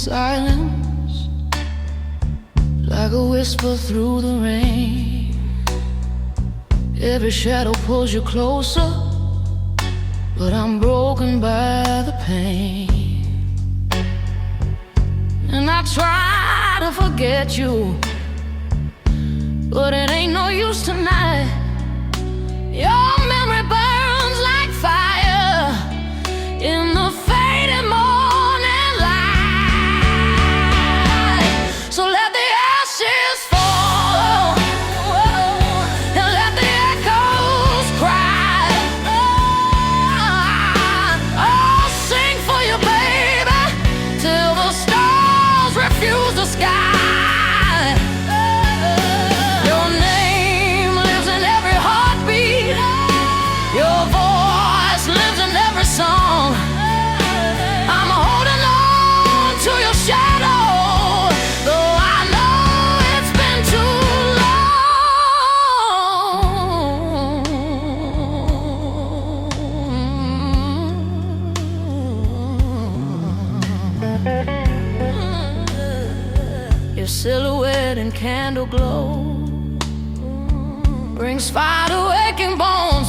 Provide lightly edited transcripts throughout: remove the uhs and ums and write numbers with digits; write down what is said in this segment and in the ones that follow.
silence, like a whisper through the rain. Every shadow pulls you closer, but I'm broken by the pain. And I try to forget you, but it ain't no use tonight. Your memory burns like fire in the fading morning light. So let the ashes fall and let the echoes cry. I'll sing for you, baby, till the stars refuse the sky. Your name lives in every heartbeat. Your voice lives in every song. I'm holding on to your shadow, though I know it's been too long. Your silhouette and candle glow brings fire to aching bones.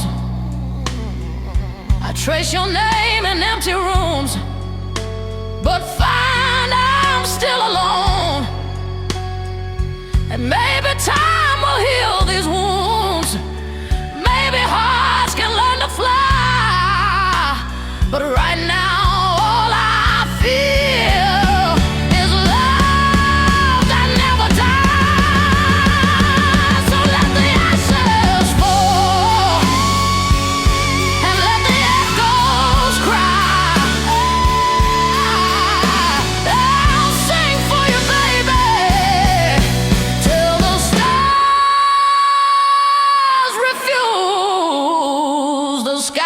I trace your name in empty rooms, but find I'm still alone. And maybe time will heal these wounds. Maybe hearts can learn to fly. But right now, all I feel is love that never dies. So let the ashes fall and let the echoes cry. I'll sing for you, baby, till the stars refuse the sky.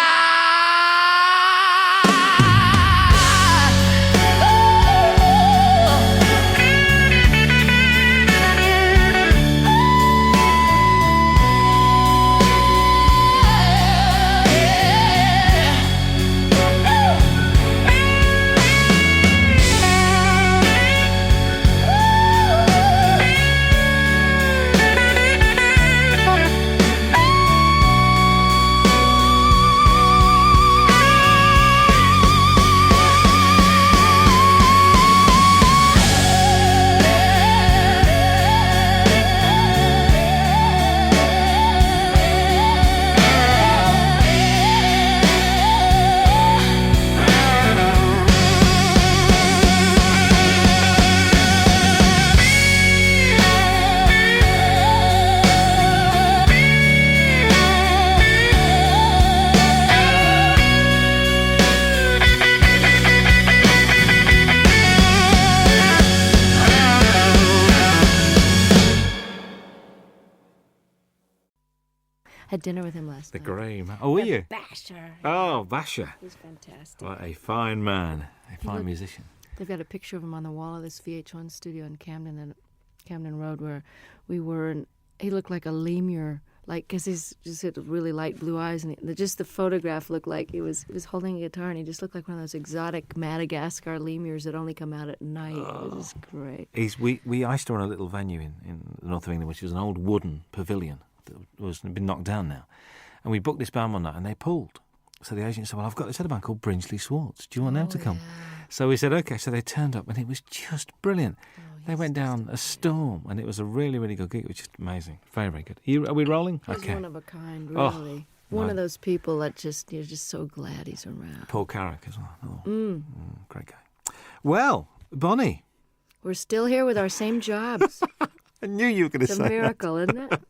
Had dinner with him last The night. grey man. Oh, were you? Basher. Oh, Basher. He's fantastic. What a fine man. A fine look- musician. They've got a picture of him on the wall of this VH1 studio in Camden Road where we were, and he looked like a lemur, like, because he's just had really light blue eyes, and just the photograph looked like he was holding a guitar, and he just looked like one of those exotic Madagascar lemurs that only come out at night. It was just great. I used to run a little venue in the north of England, which was an old wooden pavilion that was been knocked down now. And we booked this band one night, and they pulled. So the agent said, well, I've got this other band called Brinsley Swartz. Do you want them to come? Yeah. So we said, OK. So they turned up, and it was just brilliant. They went down a storm, and it was a really, really good gig. It was just amazing. Very, very good. Are we rolling? He's OK. one of a kind, Oh, really. One man. of those people that you're just so glad he's around. Paul Carrick as well. Oh, great guy. Well, Bonnie. We're still here with our same jobs. I knew you were going to It's say a miracle, isn't it?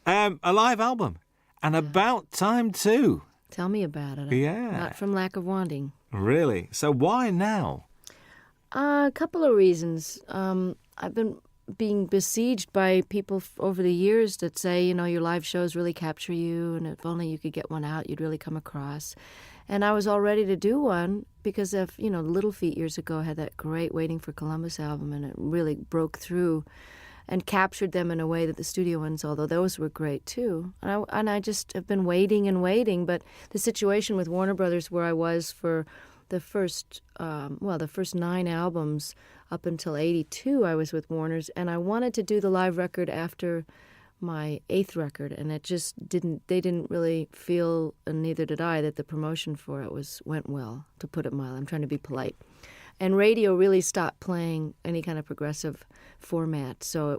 that. A live album. And about time too. Tell me about it. Yeah. Not from lack of wanting. Really? So why now? A couple of reasons. I've been being besieged by people over the years that say, your live shows really capture you, and if only you could get one out, you'd really come across. And I was all ready to do one because of, Little Feat years ago had that great Waiting for Columbus album, and it really broke through and captured them in a way that the studio ones, although those were great too. And I just have been waiting and waiting, but the situation with Warner Brothers where I was for the first 9 albums up until '82, I was with Warner's, and I wanted to do the live record after my 8th record, and it just didn't. They didn't really feel, and neither did I, that the promotion for it went well. To put it mildly, I'm trying to be polite. And radio really stopped playing any kind of progressive format, so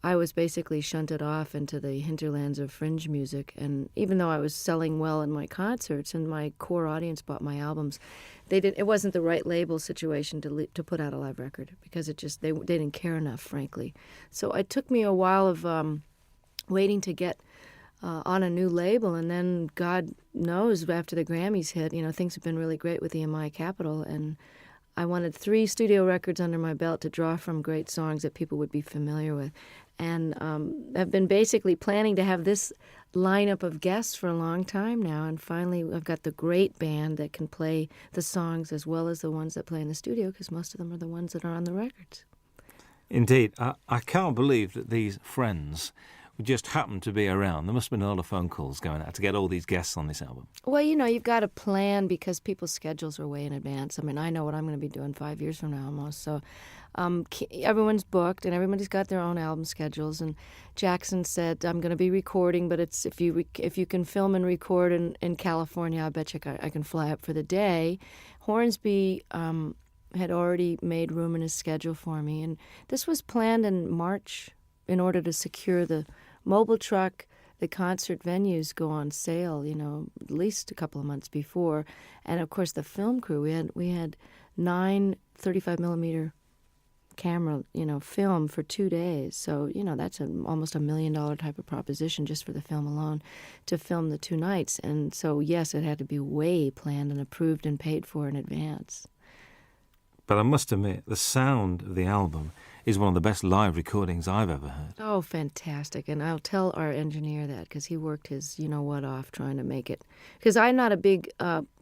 I was basically shunted off into the hinterlands of fringe music. And even though I was selling well in my concerts and my core audience bought my albums, it wasn't the right label situation to put out a live record, because they didn't care enough, frankly. So it took me a while of waiting to get on a new label, and then God knows, after the Grammys hit, things have been really great with EMI Capitol, and I wanted 3 studio records under my belt to draw from great songs that people would be familiar with. And I've been basically planning to have this lineup of guests for a long time now, and finally I've got the great band that can play the songs as well as the ones that play in the studio, because most of them are the ones that are on the records. Indeed. I can't believe that these friends just happened to be around. There must have been a lot of phone calls going out to get all these guests on this album. Well, you've got to plan, because people's schedules are way in advance. I mean, I know what I'm going to be doing 5 years from now almost. So everyone's booked, and everybody's got their own album schedules. And Jackson said, I'm going to be recording, but it's if you can film and record in California, I bet you I can fly up for the day. Hornsby had already made room in his schedule for me. And this was planned in March in order to secure the mobile truck. The concert venues go on sale, at least a couple of months before. And, of course, the film crew, we had 9 35-millimeter camera, film for 2 days. So, that's almost $1 million type of proposition just for the film alone to film the 2 nights. And so, yes, it had to be way planned and approved and paid for in advance. But I must admit, the sound of the album is one of the best live recordings I've ever heard. Oh, fantastic. And I'll tell our engineer that, because he worked his you-know-what off trying to make it. Because I'm not a big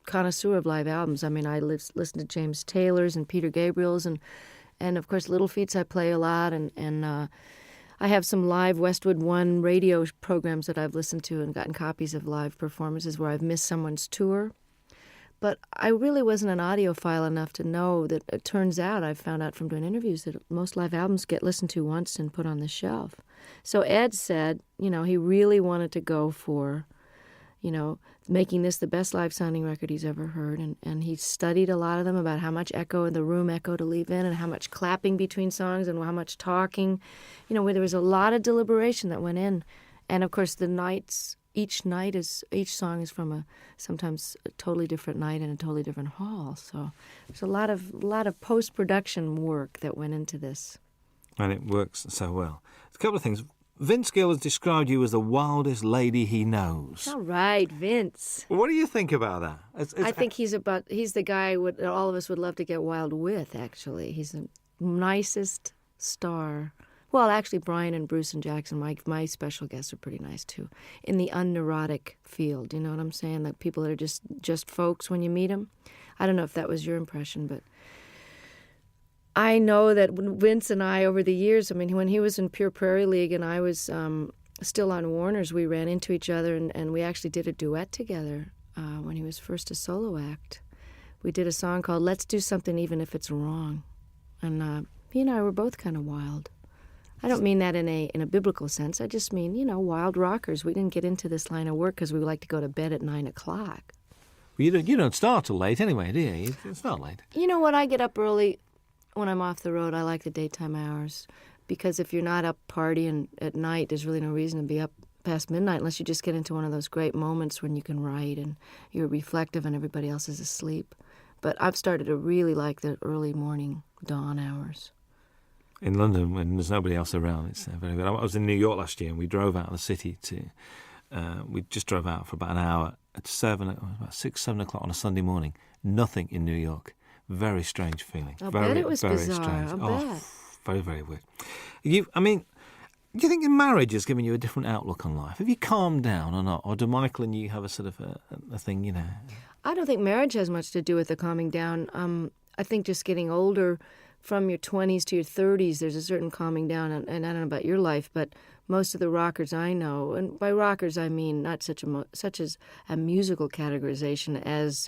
connoisseur of live albums. I mean, I listen to James Taylor's and Peter Gabriel's, and of course, Little Feats I play a lot, and I have some live Westwood One radio programs that I've listened to and gotten copies of live performances where I've missed someone's tour. But I really wasn't an audiophile enough to know that it turns out, I've found out from doing interviews, that most live albums get listened to once and put on the shelf. So Ed said, he really wanted to go for, making this the best live-sounding record he's ever heard. And he studied a lot of them about how much echo in the room echo to leave in, and how much clapping between songs, and how much talking. Where there was a lot of deliberation that went in. And, of course, each song is from sometimes a totally different night in a totally different hall. So there's a lot of post-production work that went into this. And it works so well. A couple of things. Vince Gill has described you as the wildest lady he knows. All right, Vince. What do you think about that? I think he's the guy all of us would love to get wild with, actually. He's the nicest star. Well, actually, Brian and Bruce and Jackson, my special guests, are pretty nice, too, in the unneurotic field. You know what I'm saying? That people that are just folks when you meet them. I don't know if that was your impression, but I know that Vince and I, over the years, I mean, when he was in Pure Prairie League and I was still on Warner's, we ran into each other, and we actually did a duet together when he was first a solo act. We did a song called Let's Do Something Even If It's Wrong. And he and I were both kind of wild. I don't mean that in a biblical sense. I just mean, wild rockers. We didn't get into this line of work because we like to go to bed at 9 o'clock. Well, you don't start till late anyway, do you? It's not late. You know what? I get up early when I'm off the road. I like the daytime hours, because if you're not up partying at night, there's really no reason to be up past midnight unless you just get into one of those great moments when you can write and you're reflective and everybody else is asleep. But I've started to really like the early morning dawn hours. In London, when there's nobody else around, it's very good. I was in New York last year, and we drove out of the city we just drove out for about an hour at about 6, 7 o'clock on a Sunday morning. Nothing in New York. Very strange feeling. I bet it was very bizarre. Strange. I bet. Very, very weird. Do you think your marriage has given you a different outlook on life? Have you calmed down or not? Or do Michael and you have a sort of a thing, I don't think marriage has much to do with the calming down. I think just getting older, from your 20s to your 30s, there's a certain calming down. And I don't know about your life, but most of the rockers I know, and by rockers I mean not such as a musical categorization as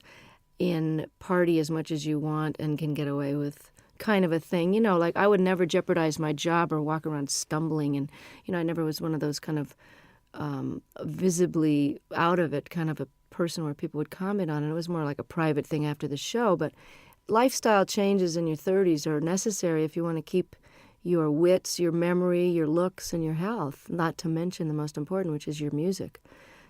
in party as much as you want and can get away with kind of a thing. You know, like I would never jeopardize my job or walk around stumbling. And, you know, I never was one of those kind of visibly out of it kind of a person where people would comment on it. It was more like a private thing after the show. But lifestyle changes in your 30s are necessary if you want to keep your wits, your memory, your looks, and your health, not to mention the most important, which is your music.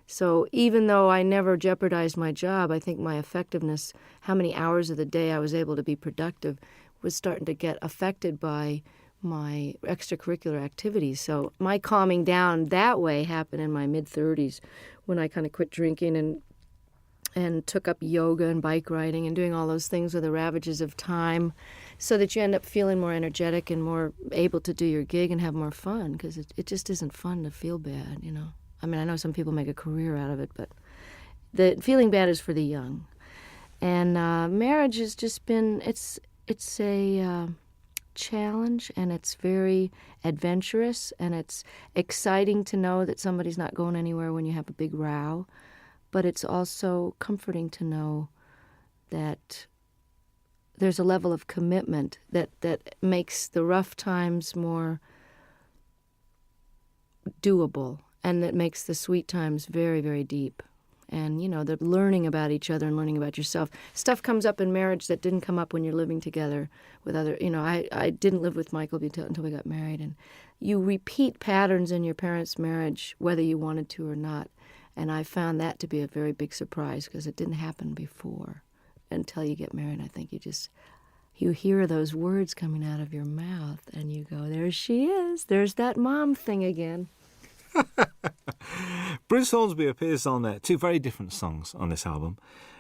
So even though I never jeopardized my job, I think my effectiveness, how many hours of the day I was able to be productive, was starting to get affected by my extracurricular activities. So my calming down that way happened in my mid-30s when I kind of quit drinking and took up yoga and bike riding and doing all those things with the ravages of time, so that you end up feeling more energetic and more able to do your gig and have more fun, because it just isn't fun to feel bad, you know. I mean, I know some people make a career out of it, but the feeling bad is for the young. And marriage has just been, it's a challenge, and it's very adventurous, and it's exciting to know that somebody's not going anywhere when you have a big row. But it's also comforting to know that there's a level of commitment that makes the rough times more doable, and that makes the sweet times very, very deep. And, you know, the learning about each other and learning about yourself. Stuff comes up in marriage that didn't come up when you're living together with other, you know, I didn't live with Michael until we got married. And you repeat patterns in your parents' marriage, whether you wanted to or not. And I found that to be a very big surprise, because it didn't happen before until you get married. I think you hear those words coming out of your mouth and you go, there she is. There's that mom thing again. Bruce Hornsby appears on two very different songs on this album.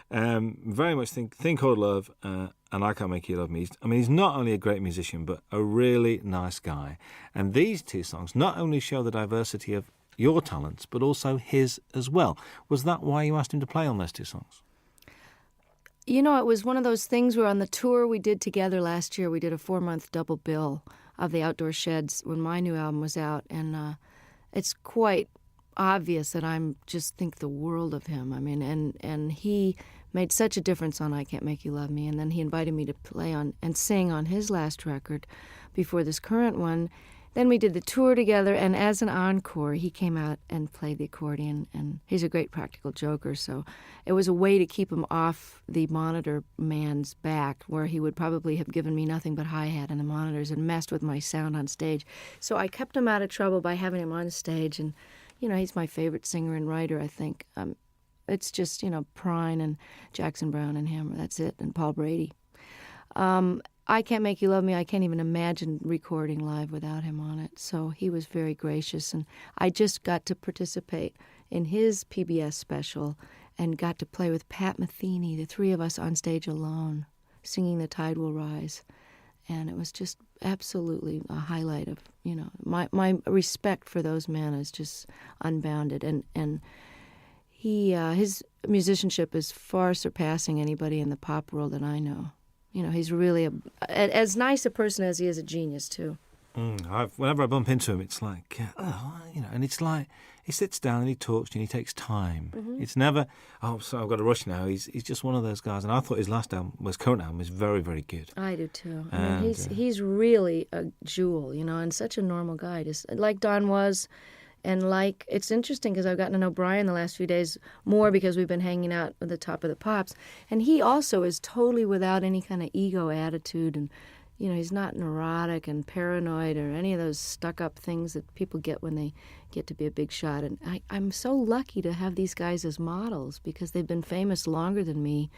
Very much Think Called Love and I Can't Make You Love Me. He's not only a great musician, but a really nice guy. And these two songs not only show the diversity of your talents, but also his as well. Was that why you asked him to play on those two songs? You know, it was one of those things where on the tour we did together last year, we did a 4-month double bill of the Outdoor Sheds when my new album was out. And it's quite obvious that I'm just think the world of him. I mean, and he made such a difference on I Can't Make You Love Me. And then he invited me to play on and sing on his last record before this current one. Then we did the tour together, and as an encore, he came out and played the accordion, and he's a great practical joker, so it was a way to keep him off the monitor man's back, where he would probably have given me nothing but hi-hat and the monitors and messed with my sound on stage. So I kept him out of trouble by having him on stage, and, you know, he's my favorite singer and writer, I think. It's just, you know, Prine and Jackson Browne and him, that's it, and Paul Brady. I Can't Make You Love Me, I can't even imagine recording live without him on it. So he was very gracious, and I just got to participate in his PBS special and got to play with Pat Metheny, the three of us on stage alone, singing The Tide Will Rise. And it was just absolutely a highlight of, you know, my respect for those men is just unbounded. And his musicianship is far surpassing anybody in the pop world that I know. You know, he's really as nice a person as he is a genius, too. Whenever I bump into him, it's like, you know, and it's like he sits down and he talks and he takes time. Mm-hmm. It's never, so I've got to rush now. He's just one of those guys. And I thought his current album is very, very good. I do, too. I mean, he's really a jewel, you know, and such a normal guy, just like Don was. And it's interesting because I've gotten to know Brian the last few days more because we've been hanging out at the Top of the Pops. And he also is totally without any kind of ego attitude. And, you know, he's not neurotic and paranoid or any of those stuck-up things that people get when they get to be a big shot. And I'm so lucky to have these guys as models because they've been famous longer than me.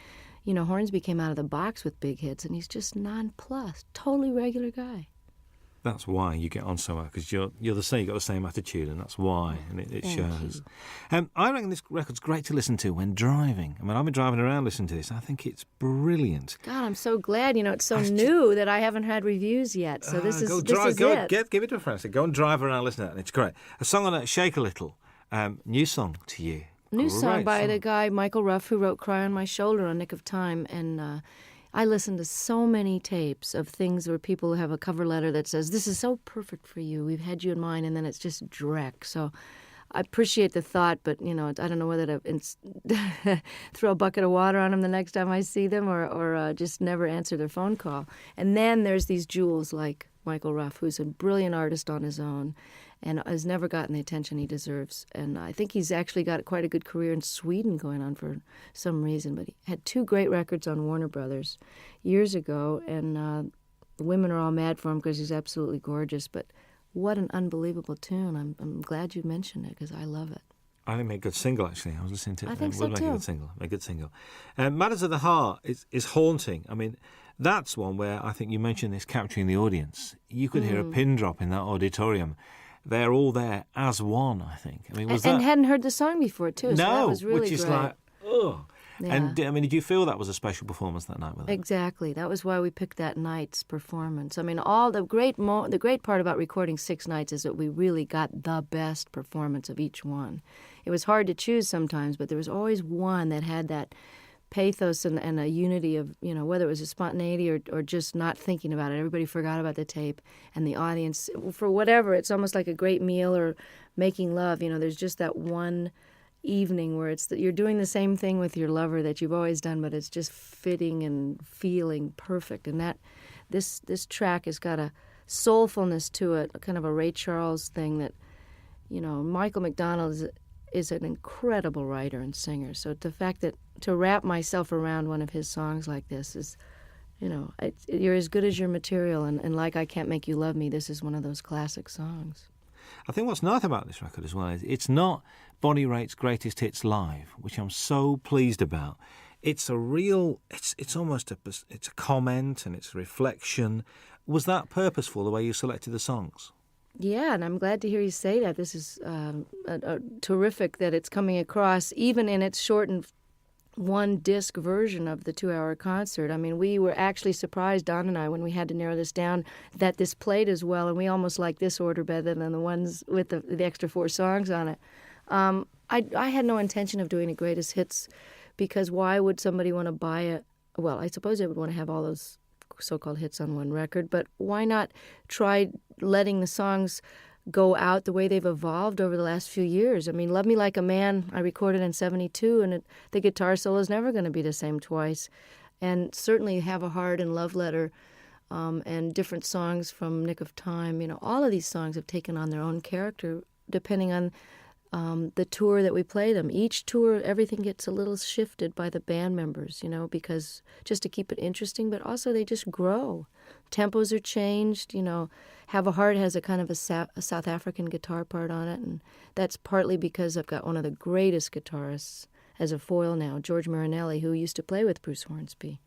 You know, Hornsby came out of the box with big hits, and he's just nonplussed, totally regular guy. That's why you get on so well, because you're the same. You've got the same attitude, and that's why, and it shows. I reckon this record's great to listen to when driving. I mean, I've been driving around listening to this. I think it's brilliant. God, I'm so glad. You know, it's so new that I haven't had reviews yet. So this is it. Give it to a friend. So go and drive around, listen to that, and it's great. A song on it, Shake a Little. New song to you. New song by the guy Michael Ruff, who wrote "Cry on My Shoulder" on Nick of Time, and. I listen to so many tapes of things where people have a cover letter that says, this is so perfect for you. We've had you in mind, and then it's just dreck. So I appreciate the thought, but, you know, I don't know whether to throw a bucket of water on them the next time I see them or just never answer their phone call. And then there's these jewels like Michael Ruff, who's a brilliant artist on his own and has never gotten the attention he deserves. And I think he's actually got quite a good career in Sweden going on for some reason. But he had 2 great records on Warner Brothers years ago, and the women are all mad for him because he's absolutely gorgeous. But what an unbelievable tune. I'm glad you mentioned it because I love it. I think it made a good single, actually. I was listening to it. I think it so, would make too. a good single. Make a good single. Matters of the Heart is haunting. I mean, that's one where I think you mentioned this capturing the audience. You could hear a pin drop in that auditorium. They're all there as one, I think. I mean, And hadn't heard the song before, too. So that was really which is great. like, oh. Yeah. And, I mean, did you feel that was a special performance that night with them? Exactly. That was why we picked that night's performance. I mean, all the great part about recording 6 nights is that we really got the best performance of each one. It was hard to choose sometimes, but there was always one that had that pathos and a unity of, you know, whether it was a spontaneity or just not thinking about it. Everybody forgot about the tape, and the audience, for whatever, it's almost like a great meal or making love. You know, there's just that one evening where it's that you're doing the same thing with your lover that you've always done, but it's just fitting and feeling perfect. And that this track has got a soulfulness to it, kind of a Ray Charles thing that, you know, Michael McDonald is an incredible writer and singer. So the fact that to wrap myself around one of his songs like this is, you know, you're as good as your material, and like I Can't Make You Love Me, this is one of those classic songs. I think what's nice about this record as well is it's not Bonnie Raitt's greatest hits live, which I'm so pleased about. It's a real, it's almost it's a comment and it's a reflection. Was that purposeful, the way you selected the songs? Yeah, and I'm glad to hear you say that. This is terrific that it's coming across, even in its shortened one-disc version of the 2-hour concert. I mean, we were actually surprised, Don and I, when we had to narrow this down, that this played as well, and we almost like this order better than the ones with the extra 4 songs on it. I had no intention of doing a greatest hits, because why would somebody want to buy it? Well, I suppose they would want to have all those so-called hits on one record, but why not try letting the songs go out the way they've evolved over the last few years? I mean, Love Me Like a Man, I recorded in 1972, and the guitar solo is never going to be the same twice. And certainly Have a Heart and Love Letter and different songs from Nick of Time, you know, all of these songs have taken on their own character depending on the tour that we play them. Each tour, everything gets a little shifted by the band members, you know, because just to keep it interesting, but also they just grow. Tempos are changed, you know. Have a Heart has a kind of a South African guitar part on it, and that's partly because I've got one of the greatest guitarists as a foil now, George Marinelli, who used to play with Bruce Hornsby.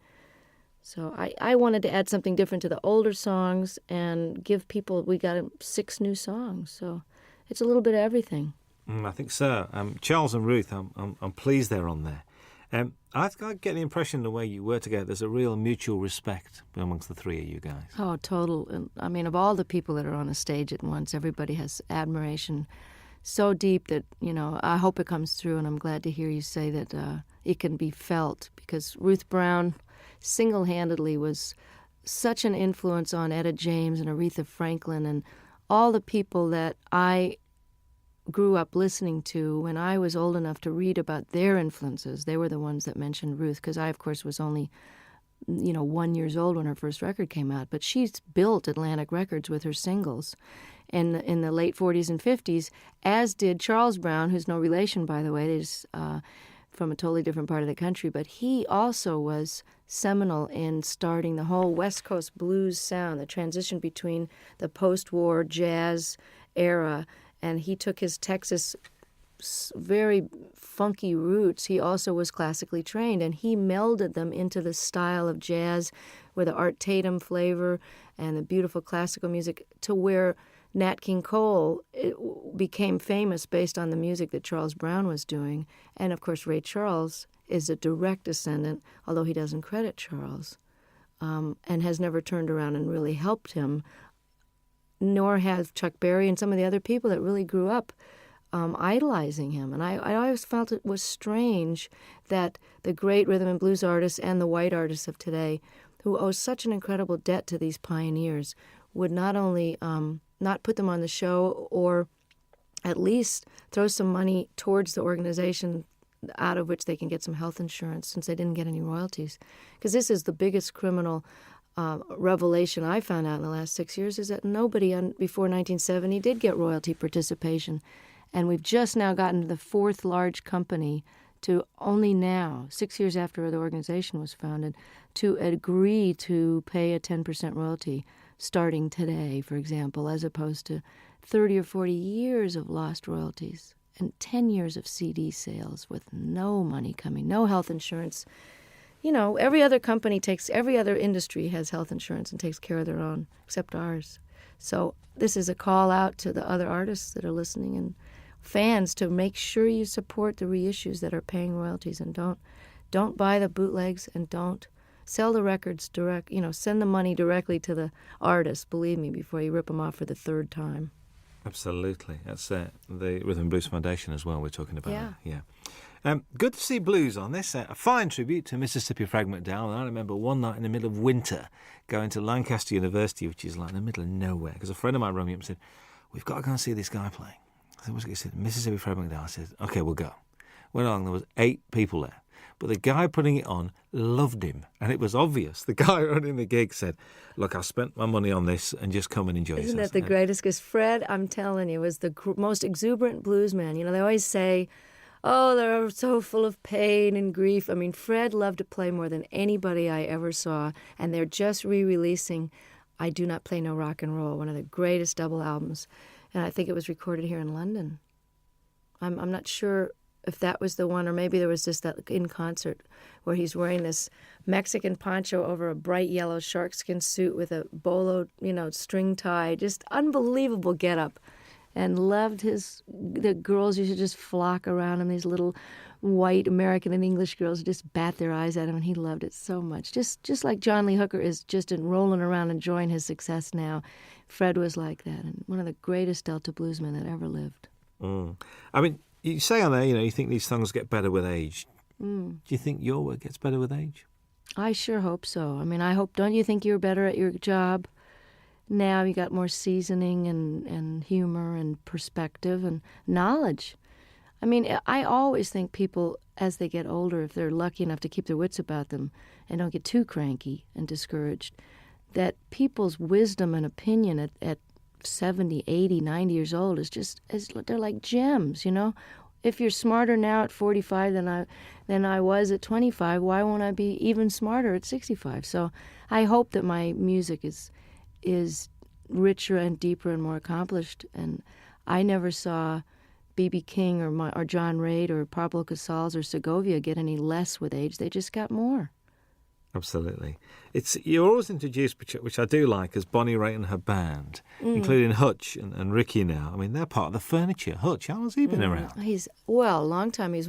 So I wanted to add something different to the older songs and give people, we got 6 new songs, so it's a little bit of everything. I think so. Charles and Ruth, I'm pleased they're on there. I get the impression the way you were together, there's a real mutual respect amongst the 3 of you guys. Oh, total. And I mean, of all the people that are on a stage at once, everybody has admiration so deep that, you know, I hope it comes through, and I'm glad to hear you say that it can be felt, because Ruth Brown single-handedly was such an influence on Etta James and Aretha Franklin and all the people that I grew up listening to when I was old enough to read about their influences. They were the ones that mentioned Ruth, because I, of course, was only, 1 year old when her first record came out. But she's built Atlantic Records with her singles in the late 40s and 50s, as did Charles Brown, who's no relation, by the way. They're just from a totally different part of the country. But he also was seminal in starting the whole West Coast blues sound, the transition between the post-war jazz era, and he took his Texas very funky roots. He also was classically trained, and he melded them into the style of jazz with the Art Tatum flavor and the beautiful classical music, to where Nat King Cole became famous based on the music that Charles Brown was doing. And, of course, Ray Charles is a direct descendant, although he doesn't credit Charles, and has never turned around and really helped him, nor have Chuck Berry and some of the other people that really grew up idolizing him. And I always felt it was strange that the great rhythm and blues artists and the white artists of today, who owe such an incredible debt to these pioneers, would not only not put them on the show or at least throw some money towards the organization out of which they can get some health insurance since they didn't get any royalties. Because this is the biggest criminal revelation I found out in the last 6 years, is that nobody before 1970 did get royalty participation. And we've just now gotten to the fourth large company to only now, 6 years after the organization was founded, to agree to pay a 10% royalty starting today, for example, as opposed to 30 or 40 years of lost royalties and 10 years of CD sales with no money coming, no health insurance. You know, every other industry has health insurance and takes care of their own, except ours. So this is a call out to the other artists that are listening and fans to make sure you support the reissues that are paying royalties, and don't buy the bootlegs, and don't sell the records direct. You know, send the money directly to the artist, believe me, before you rip them off for the third time. Absolutely. That's the Rhythm and Blues Foundation as well we're talking about. Yeah. Good to see blues on this. A fine tribute to Mississippi Frag McDowell. And I remember one night in the middle of winter going to Lancaster University, which is like in the middle of nowhere, because a friend of mine rang me up and said, "We've got to go and see this guy playing." I said, "What's he said?" "Mississippi Frag McDowell." I said, "Okay, we'll go." Went along, there was 8 people there. But the guy putting it on loved him, and it was obvious. The guy running the gig said, "Look, I spent my money on this, and just come and enjoy yourself." Isn't that the greatest? Because Fred, I'm telling you, was the most exuberant blues man. You know, they always say, oh, they're so full of pain and grief. I mean, Fred loved to play more than anybody I ever saw, and they're just re-releasing I Do Not Play No Rock and Roll, one of the greatest double albums, and I think it was recorded here in London. I'm not sure if that was the one, or maybe there was just that in concert where he's wearing this Mexican poncho over a bright yellow sharkskin suit with a bolo, string tie, just unbelievable getup. And loved the girls used to just flock around him, these little white American and English girls just bat their eyes at him, and he loved it so much. Just like John Lee Hooker is just rolling around enjoying his success now, Fred was like that, and one of the greatest Delta bluesmen that ever lived. I mean, you say on there, you think these songs get better with age. Do you think your work gets better with age? I sure hope so. I mean, don't you think you're better at your job? Now you got more seasoning and humor and perspective and knowledge. I mean, I always think people, as they get older, if they're lucky enough to keep their wits about them and don't get too cranky and discouraged, that people's wisdom and opinion at 70, 80, 90 years old they're like gems, If you're smarter now at 45 than I was at 25, why won't I be even smarter at 65? So I hope that my music is richer and deeper and more accomplished. And I never saw B.B. King or John Reid or Pablo Casals or Segovia get any less with age. They just got more. Absolutely. You're always introduced, which I do like, as Bonnie Raitt and her band, including Hutch and Ricky now. I mean, they're part of the furniture. Hutch, how has he been around? He's a long time. He's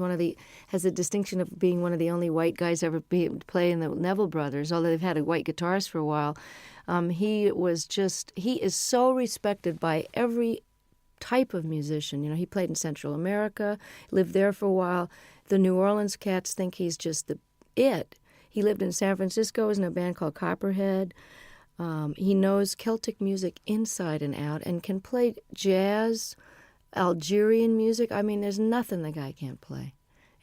has the distinction of being one of the only white guys ever play in the Neville Brothers, although they've had a white guitarist for a while. He is so respected by every type of musician. He played in Central America, lived there for a while. The New Orleans cats think he's just it. He lived in San Francisco, was in a band called Copperhead. He knows Celtic music inside and out and can play jazz, Algerian music. I mean, there's nothing the guy can't play.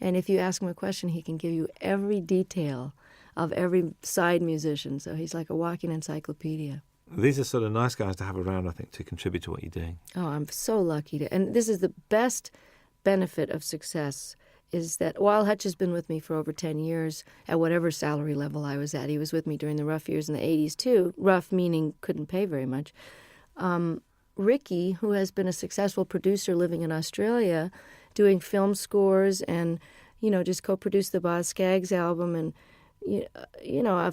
And if you ask him a question, he can give you every detail of every side musician. So he's like a walking encyclopedia. These are sort of nice guys to have around, I think, to contribute to what you're doing. Oh, I'm so lucky and this is the best benefit of success, is that while Hutch has been with me for over 10 years, at whatever salary level I was at, he was with me during the rough years in the 80s too, rough meaning couldn't pay very much. Ricky, who has been a successful producer living in Australia, doing film scores and, just co-produced the Boz Scaggs album. And,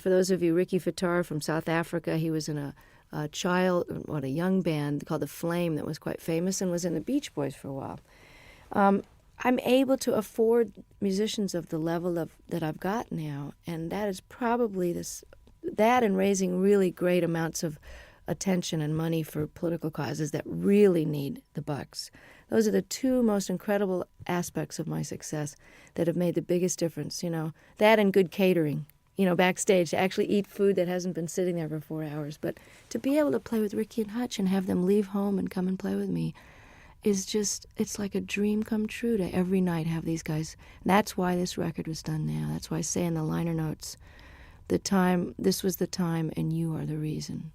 for those of you, Ricky Fattar from South Africa, he was in a young band called The Flame that was quite famous and was in the Beach Boys for a while. I'm able to afford musicians of the level that I've got now, and that is probably that and raising really great amounts of attention and money for political causes that really need the bucks. Those are the two most incredible aspects of my success that have made the biggest difference, that and good catering, backstage, to actually eat food that hasn't been sitting there for 4 hours. But to be able to play with Ricky and Hutch and have them leave home and come and play with me, is just, it's like a dream come true to every night have these guys. That's why this record was done now. That's why I say in the liner notes, this was the time and you are the reason.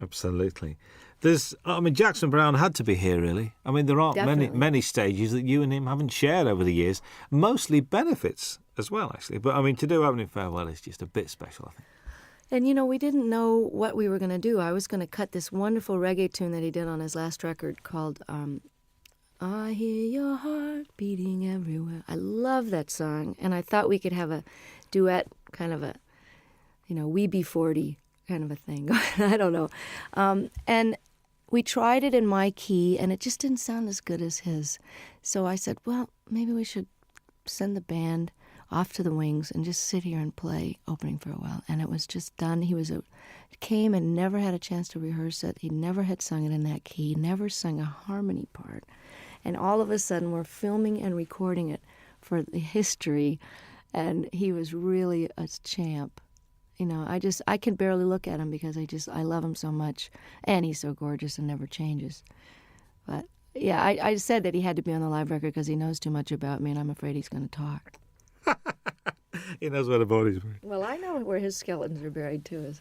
Absolutely. Jackson Browne had to be here, really. I mean, there aren't many stages that you and him haven't shared over the years. Mostly benefits as well, actually. But, I mean, to do Opening Farewell is just a bit special, I think. And, we didn't know what we were going to do. I was going to cut this wonderful reggae tune that he did on his last record called I Hear Your Heart Beating Everywhere. I love that song. And I thought we could have a duet, kind of a, We Be 40 kind of a thing. I don't know. And we tried it in my key, and it just didn't sound as good as his. So I said, well, maybe we should send the band off to the wings and just sit here and play Opening Farewell. And it was just done. He came and never had a chance to rehearse it. He never had sung it in that key, never sung a harmony part. And all of a sudden, we're filming and recording it for the history, and he was really a champ. I can barely look at him because I love him so much, and he's so gorgeous and never changes. But yeah, I said that he had to be on the live record because he knows too much about me, and I'm afraid he's going to talk. He knows where the body's buried. Well, I know where his skeletons are buried too.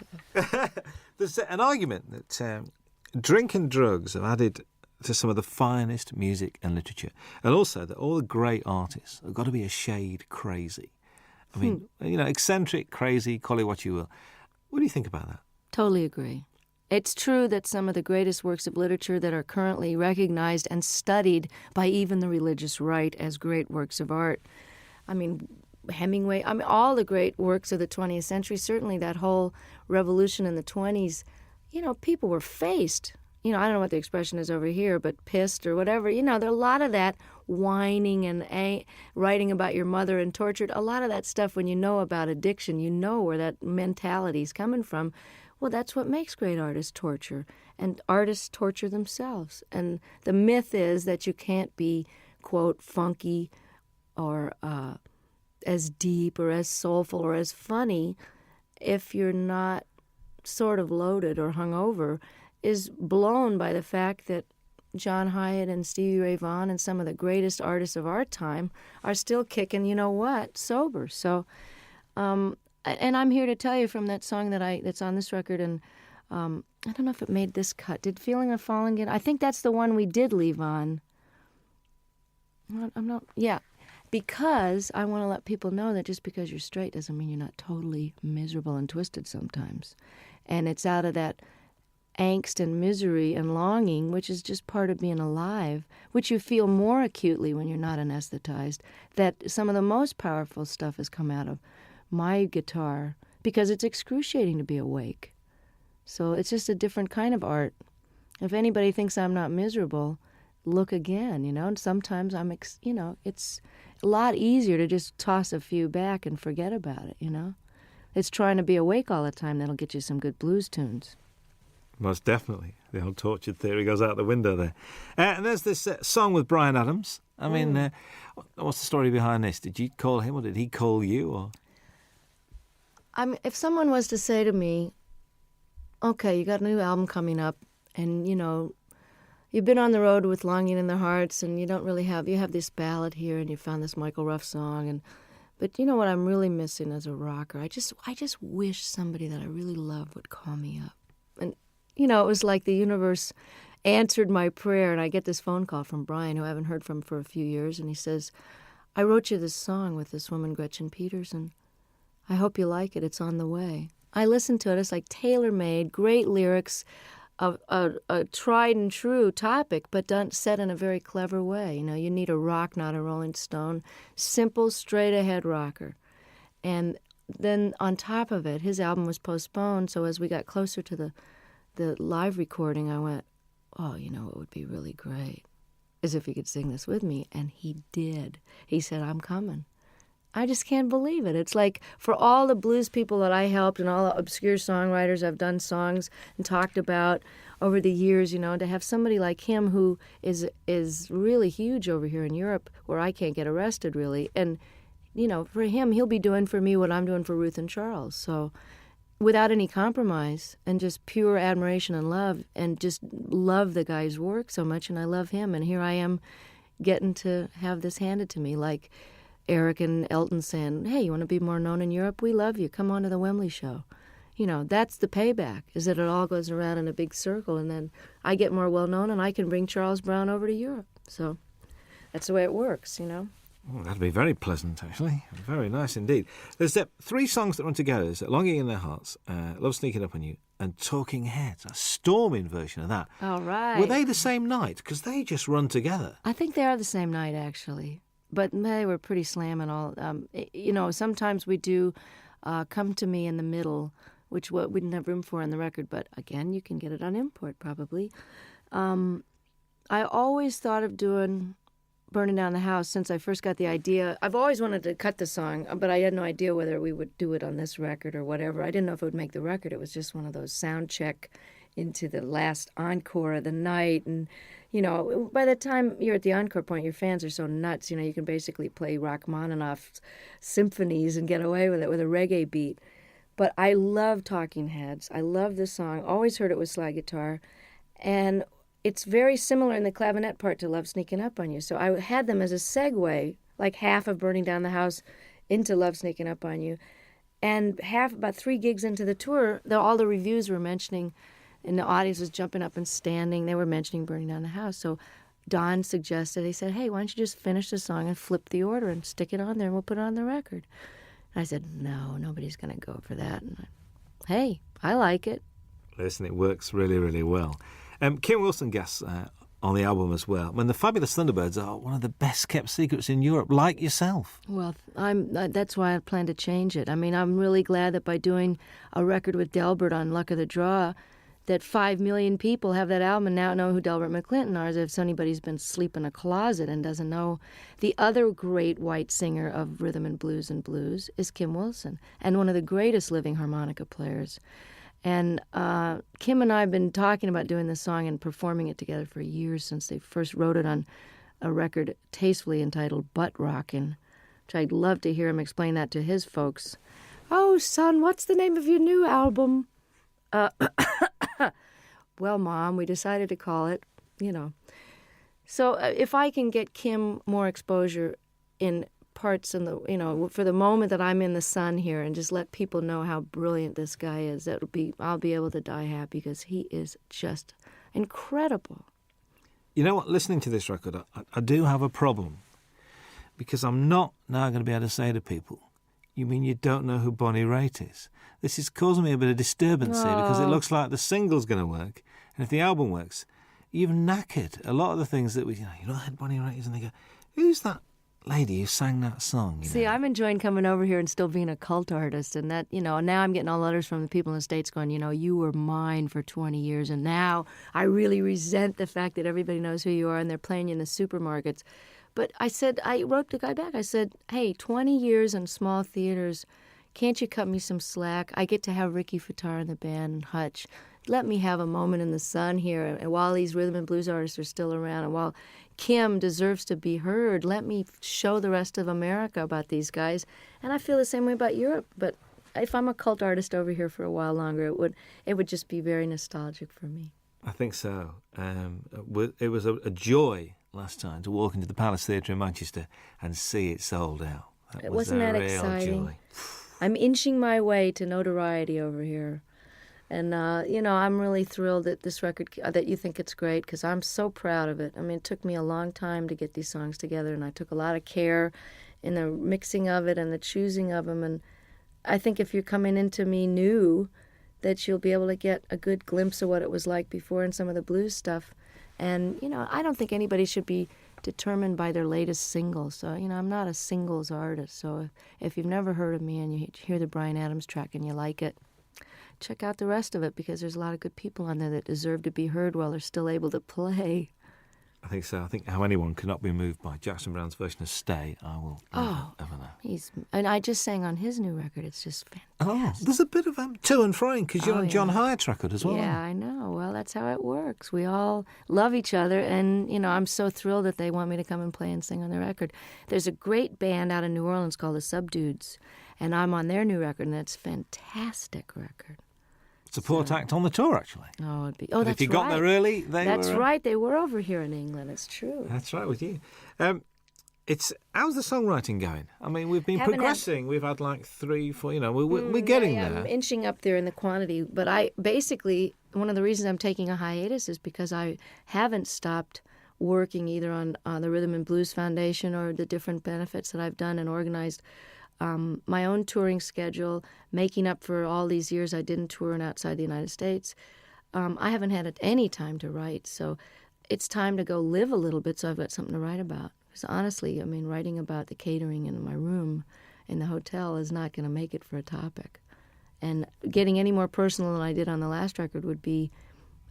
There's an argument that drink and drugs have added to some of the finest music and literature, and also that all the great artists have got to be a shade crazy. I mean, eccentric, crazy, call it what you will. What do you think about that? Totally agree. It's true that some of the greatest works of literature that are currently recognized and studied by even the religious right as great works of art. I mean, Hemingway, all the great works of the 20th century, certainly that whole revolution in the 20s, people were faced. I don't know what the expression is over here, but pissed or whatever. There are a lot of that whining and writing about your mother and tortured. A lot of that stuff, when you know about addiction, you know where that mentality is coming from. Well, that's what makes great artists torture. And artists torture themselves. And the myth is that you can't be, quote, funky or as deep or as soulful or as funny if you're not sort of loaded or hungover, is blown by the fact that John Hyatt and Stevie Ray Vaughan and some of the greatest artists of our time are still kicking, sober. So, and I'm here to tell you from that song that's on this record, and I don't know if it made this cut. Did Feeling of Falling get? I think that's the one we did leave on. I'm not. Yeah, because I want to let people know that just because you're straight doesn't mean you're not totally miserable and twisted sometimes, and it's out of that angst and misery and longing, which is just part of being alive, which you feel more acutely when you're not anesthetized, that some of the most powerful stuff has come out of my guitar because it's excruciating to be awake. So it's just a different kind of art. If anybody thinks I'm not miserable, look again, and sometimes it's a lot easier to just toss a few back and forget about it, It's trying to be awake all the time that'll get you some good blues tunes. Most definitely. The old tortured theory goes out the window there. And there's this song with Bryan Adams. I mean, what's the story behind this? Did you call him or did he call you? Or if someone was to say to me, okay, you got a new album coming up and, you've been on the road with Longing in Their Hearts and you have this ballad here and you found this Michael Ruff song. But you know what I'm really missing as a rocker? I just wish somebody that I really love would call me up. And it was like the universe answered my prayer, and I get this phone call from Brian, who I haven't heard from for a few years, and he says, I wrote you this song with this woman, Gretchen Peterson. I hope you like it. It's on the way. I listened to it. It's like tailor-made, great lyrics, a tried and true topic, but done set in a very clever way. You need a rock, not a Rolling Stone. Simple, straight-ahead rocker. And then on top of it, his album was postponed, so as we got closer to the live recording, I went, oh, it would be really great, as if he could sing this with me. And he did. He said, I'm coming. I just can't believe it. It's like for all the blues people that I helped and all the obscure songwriters I've done songs and talked about over the years, to have somebody like him who is really huge over here in Europe where I can't get arrested really. And, for him, he'll be doing for me what I'm doing for Ruth and Charles. So without any compromise, and just pure admiration and love, and just love the guy's work so much, and I love him. And here I am getting to have this handed to me, like Eric and Elton saying, hey, you want to be more known in Europe? We love you. Come on to the Wembley show. You know, that's the payback, is that it all goes around in a big circle, and then I get more well-known, and I can bring Charles Brown over to Europe. So that's the way it works, you know. Oh, that'd be very pleasant, actually. Very nice indeed. There's 3 songs that run together. There's Longing in Their Hearts, Love Sneaking Up on You, and Talking Heads, a storming version of that. All right. Were they the same night? Because they just run together. I think they are the same night, actually. But they were pretty slamming all. You know, sometimes we do Come to Me in the Middle, which we didn't have room for on the record, but again, you can get it on import probably. I always thought of doing Burning Down the House since I first got the idea. I've always wanted to cut the song, but I had no idea whether we would do it on this record or whatever. I didn't know if it would make the record. It was just one of those sound check into the last encore of the night. And, you know, by the time you're at the encore point, your fans are so nuts, you know, you can basically play Rachmaninoff's symphonies and get away with it with a reggae beat. But I love Talking Heads. I love this song. Always heard it with slide guitar. And it's very similar in the clavinet part to Love Sneaking Up on You. So I had them as a segue, like half of Burning Down the House into Love Sneaking Up on You. And about 3 gigs into the tour, all the reviews were mentioning, and the audience was jumping up and standing. They were mentioning Burning Down the House. So Don suggested, he said, hey, why don't you just finish the song and flip the order and stick it on there and we'll put it on the record. And I said, no, nobody's going to go for that. And hey, I like it. Listen, it works really, really well. Kim Wilson guests on the album as well. When the Fabulous Thunderbirds are one of the best-kept secrets in Europe, like yourself. Well, that's why I plan to change it. I mean, I'm really glad that by doing a record with Delbert on Luck of the Draw, that 5 million people have that album and now know who Delbert McClinton are, as if anybody's been asleep in a closet and doesn't know. The other great white singer of rhythm and blues is Kim Wilson, and one of the greatest living harmonica players. And Kim and I have been talking about doing this song and performing it together for years, since they first wrote it on a record tastefully entitled Butt Rockin', which I'd love to hear him explain that to his folks. Oh, son, what's the name of your new album? Well, Mom, we decided to call it, you know. So if I can get Kim more exposure in parts in the, you know, for the moment that I'm in the sun here, and just let people know how brilliant this guy is, I'll be able to die happy, because he is just incredible. You know what? Listening to this record, I do have a problem, because I'm not now going to be able to say to people, you mean you don't know who Bonnie Raitt is? This is causing me a bit of disturbance here, because it looks like the single's going to work, and if the album works, you've knackered a lot of the things that you know who Bonnie Raitt is, and they go, who's that lady who sang that song? See, I'm enjoying coming over here and still being a cult artist, and that, you know, now I'm getting all letters from the people in the States going, you know, you were mine for 20 years, and now I really resent the fact that everybody knows who you are and they're playing you in the supermarkets. But I wrote the guy back. I said, hey, 20 years in small theaters, can't you cut me some slack? I get to have Ricky Fataar in the band and Hutch. Let me have a moment in the sun here. And while these rhythm and blues artists are still around, and while Kim deserves to be heard, let me show the rest of America about these guys. And I feel the same way about Europe. But if I'm a cult artist over here for a while longer, it would just be very nostalgic for me. I think so. It was a joy last time to walk into the Palace Theatre in Manchester and see it sold out. Wasn't that exciting? Joy. I'm inching my way to notoriety over here. And, you know, I'm really thrilled that this record, that you think it's great, because I'm so proud of it. I mean, it took me a long time to get these songs together, and I took a lot of care in the mixing of it and the choosing of them. And I think if you're coming into me new, that you'll be able to get a good glimpse of what it was like before in some of the blues stuff. And, you know, I don't think anybody should be determined by their latest single. So, you know, I'm not a singles artist. So if you've never heard of me and you hear the Bryan Adams track and you like it, check out the rest of it, because there's a lot of good people on there that deserve to be heard while they're still able to play. I think so. I think how anyone cannot be moved by Jackson Browne's version of Stay, I will never ever know. And I just sang on his new record. It's just fantastic. Oh, there's a bit of to and froing, because you're on John Hyatt's record as well. Yeah, I know. Well, that's how it works. We all love each other, and, you know, I'm so thrilled that they want me to come and play and sing on the record. There's a great band out in New Orleans called the Subdudes, And I'm on their new record, and it's a fantastic record. Support act on the tour, actually. Oh, it'd be. And That's if you got right. there early, they That's were. right. They were over here in England. It's true. That's right with you. How's the songwriting going? I mean, we've been Haven't progressing. We've had like 3, 4. We're getting yeah, there. I'm inching up there in the quantity. But I basically, one of the reasons I'm taking a hiatus is because I haven't stopped working either on the Rhythm and Blues Foundation or the different benefits that I've done and organized. My own touring schedule, making up for all these years I didn't tour outside the United States. I haven't had any time to write, so it's time to go live a little bit so I've got something to write about. Because honestly, I mean, writing about the catering in my room in the hotel is not going to make it for a topic. And getting any more personal than I did on the last record would be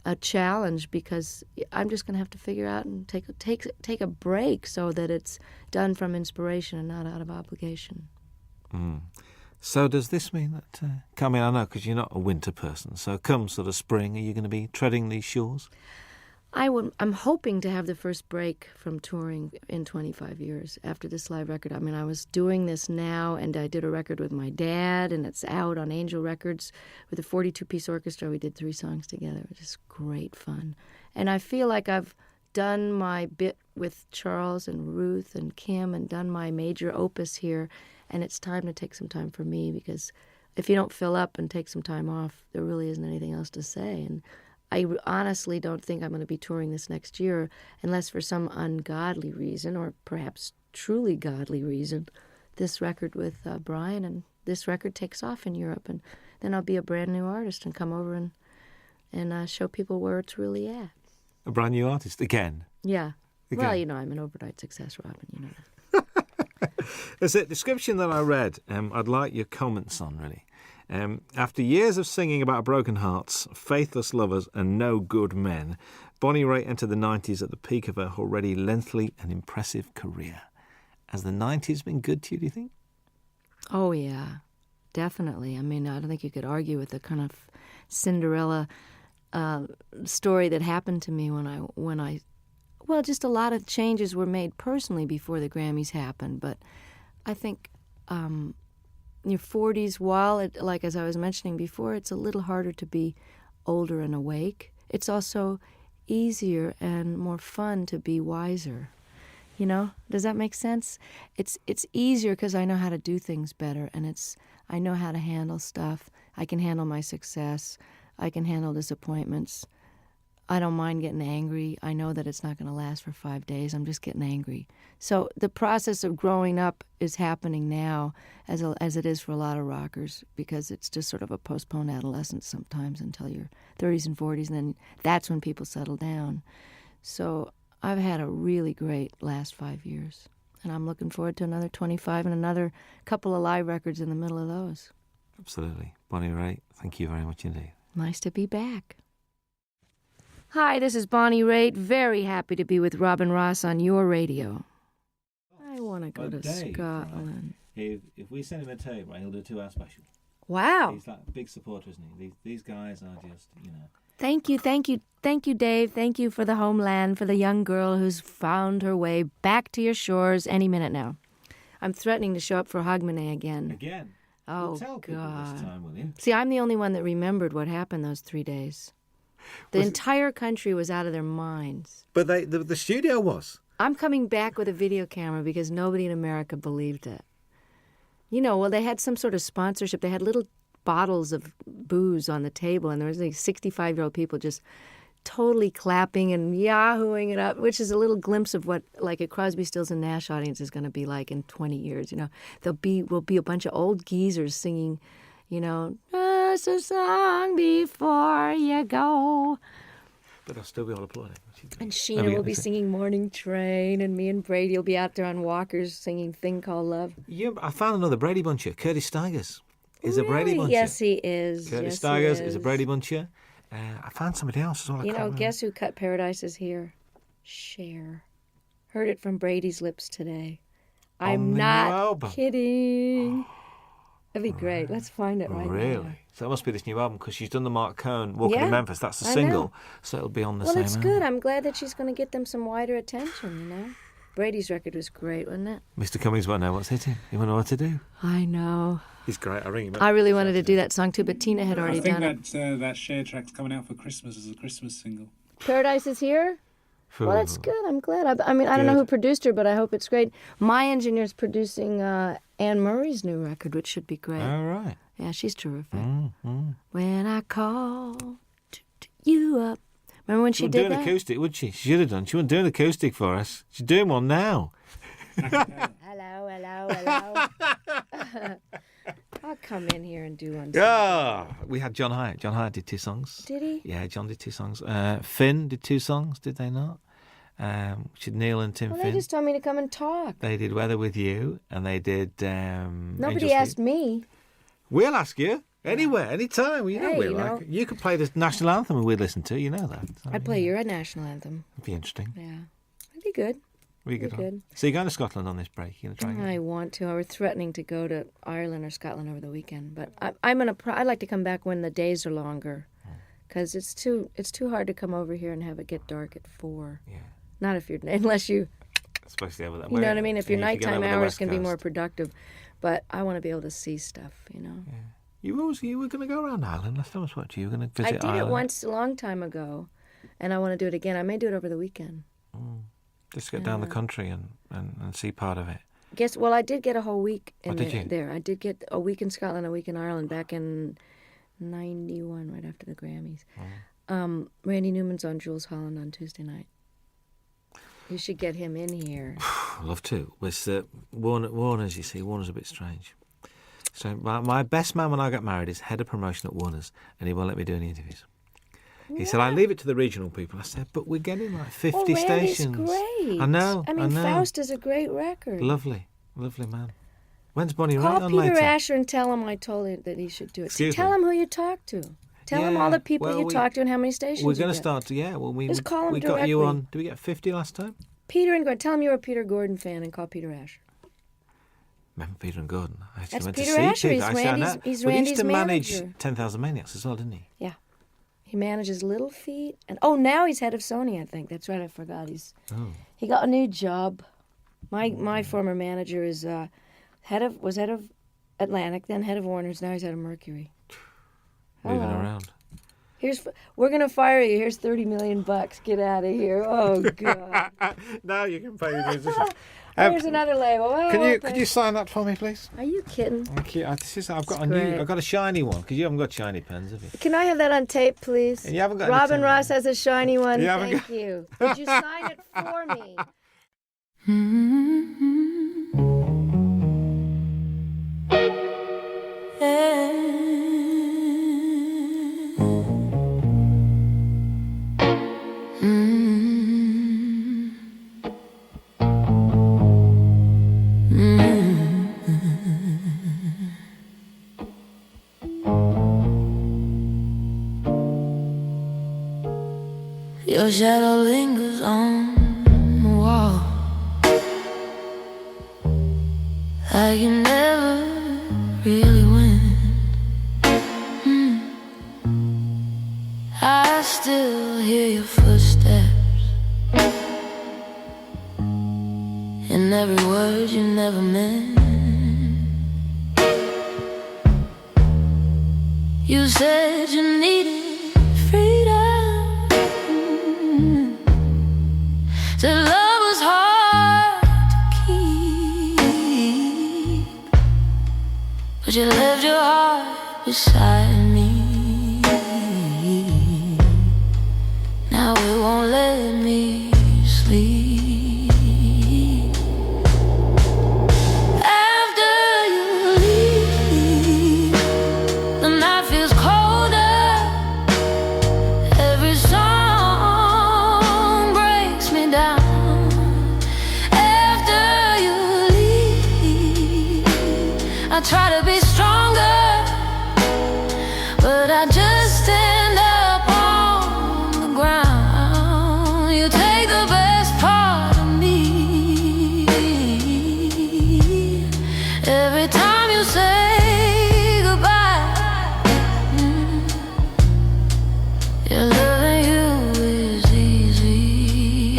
a challenge because I'm just going to have to figure out and take a break so that it's done from inspiration and not out of obligation. So does this mean that, I know because you're not a winter person, so come sort of spring, are you going to be treading these shores? I'm hoping to have the first break from touring in 25 years after this live record. I mean, I was doing this now, and I did a record with my dad, and it's out on Angel Records with a 42-piece orchestra. We did 3 songs together, which is great fun. And I feel like I've done my bit with Charles and Ruth and Kim and done my major opus here, and it's time to take some time for me because if you don't fill up and take some time off, there really isn't anything else to say. And I honestly don't think I'm going to be touring this next year unless for some ungodly reason or perhaps truly godly reason this record with Brian and this record takes off in Europe, and then I'll be a brand new artist and come over and show people where it's really at. A brand new artist again? Yeah. Again. Well, I'm an overnight success, Robin, you know that. There's a description that I read I'd like your comments on, really. After years of singing about broken hearts, faithless lovers and no good men, Bonnie Raitt entered the 90s at the peak of her already lengthy and impressive career. Has the 90s been good to you, do you think? Oh, yeah, definitely. I mean, I don't think you could argue with the kind of Cinderella story that happened to me when I well, just a lot of changes were made personally before the Grammys happened. But I think your 40s, while, like as I was mentioning before, it's a little harder to be older and awake. It's also easier and more fun to be wiser. Does that make sense? It's easier because I know how to do things better, and I know how to handle stuff. I can handle my success. I can handle disappointments. I don't mind getting angry. I know that it's not going to last for 5 days. I'm just getting angry. So the process of growing up is happening now as it is for a lot of rockers because it's just sort of a postponed adolescence sometimes until your 30s and 40s, and then that's when people settle down. So I've had a really great last 5 years, and I'm looking forward to another 25 and another couple of live records in the middle of those. Absolutely. Bonnie Raitt, thank you very much indeed. Nice to be back. Hi, this is Bonnie Raitt. Very happy to be with Robin Ross on your radio. I want to go to Scotland. If we send him a tape, he'll do a 2-hour special. Wow. He's like a big supporter, isn't he? These guys are just, Thank you, Dave. Thank you for the homeland, for the young girl who's found her way back to your shores any minute now. I'm threatening to show up for Hogmanay again. Again? Oh, Well, tell people God. this time, will you? See, I'm the only one that remembered what happened those 3 days. The entire country was out of their minds. But the studio was. I'm coming back with a video camera because nobody in America believed it. Well, they had some sort of sponsorship. They had little bottles of booze on the table, and there was like 65-year-old people just totally clapping and yahooing it up, which is a little glimpse of what like a Crosby, Stills and Nash audience is going to be like in 20 years. We'll be a bunch of old geezers singing, just a song before you go. But they'll still be all applauding. And Sheena will be singing Morning Train, and me and Brady will be out there on walkers singing Thing Called Love. I found another Brady Buncher. Curtis Stigers is a Brady Buncher. Yes, he is. Curtis Stigers is a Brady Buncher. I found somebody else as well. Guess who cut Paradise is Here? Cher. Heard it from Brady's lips today. I'm not kidding. That'd be great. Let's find it right now. Really? So it must be this new album because she's done the Mark Cohn Walking in Memphis. That's a single, so it'll be on the same album. Well, it's good. album. I'm glad that she's going to get them some wider attention, Brady's record was great, wasn't it? Mr. Cummings won't know what's hitting. He won't know what to do. I know. He's great. I'll ring him up. I really wanted to do that song too, but Tina had already done it. I think that Share track's coming out for Christmas as a Christmas single. Paradise is here? Phew. Well, that's good. I'm glad. I mean, I don't know who produced her, but I hope it's great. My engineer's producing Anne Murray's new record, which should be great. All right. Yeah, she's terrific. When I call you up. Remember when she did do that? an acoustic, would she? She should have done. She wouldn't do an acoustic for us. She's doing one now. Hello. I'll come in here and do one. Yeah. We had John Hyatt. John Hyatt did 2 songs. Did he? Yeah, John did 2 songs. Finn did 2 songs, did they not? Which is Neil and Tim Well, Finn. they just told me to come and talk. They did Weather With You, and they did Nobody Angels asked Feet. me. We'll ask you. Anywhere, anytime. You know Hey, we you like. know. You could play the national anthem and we'd listen to. You know that. So, I'd play your national anthem. It'd be interesting. Yeah. It'd be good. We could. good. So you're going to Scotland on this break? You're going to try. I want to. I was threatening to go to Ireland or Scotland over the weekend, but I'd like to come back when the days are longer, because it's too hard to come over here and have it get dark at 4. Yeah. Not if you're unless you. Especially over that. You know what I mean? If your you go nighttime over the hours West can be more Coast. productive, but I want to be able to see stuff. You know. Yeah. You were going to go around Ireland. Last time I spoke to you, you were going to I visit did Ireland. it once a long time ago, and I want to do it again. I may do it over the weekend. Just get down the country and see part of it. Well, I did get a whole week in did you? there. I did get a week in Scotland, a week in Ireland back in 91, right after the Grammys. Randy Newman's on Jules Holland on Tuesday night. You should get him in here. I'd love to. With Warner's, you see, Warner's a bit strange. So my best man when I got married is head of promotion at Warner's, and he won't let me do any interviews. He said, I leave it to the regional people. I said, but we're getting like 50 Randy's stations. great. I know. I mean, Faust is a great record. Lovely man. When's Bonnie Raitt Call on Peter later? Asher and tell him I told him that he should do it. Excuse Tell me? him who you talked to. Tell him all the people you talked to and how many stations We're you going to get. start to, Just call him we got you directly. on, did we get 50 last time? Peter and Gordon. Tell him you're a Peter Gordon fan and call Peter Asher. Remember Peter and Gordon? I actually That's went Peter to see Asher. Peter. He's I said, Randy's- "No." he's Well, he used Randy's to manage manager. 10,000 Maniacs as well, didn't he? Yeah. He manages Little Feat. And now he's head of Sony, I think. That's right, I forgot. He got a new job. My former manager is head of Atlantic, then head of Warner's, now he's head of Mercury. Moving Hello. around. We're gonna fire you. Here's $30 million. Get out of here. Oh God. Now you can pay the musician. Here's another label. Oh, Could you sign that for me, please? Are you kidding? Thank you. I've got great. I've got a shiny one because you haven't got shiny pens, have you? Can I have that on tape, please? You haven't got Robin anything. Ross has a shiny one. You haven't Thank you. Could you sign it for me? Your shadow lingers on the wall. I can never really win. I still hear your footsteps in every word you never meant. You said you needed freedom. Said love was hard to keep, but you left your heart beside me. Now it won't let me sleep. After you leave, the night feels colder. Every song breaks me down. After you leave, I try to be stronger, but I just stand up on the ground. You take the best part of me. Every time you say goodbye, yeah, loving you is easy.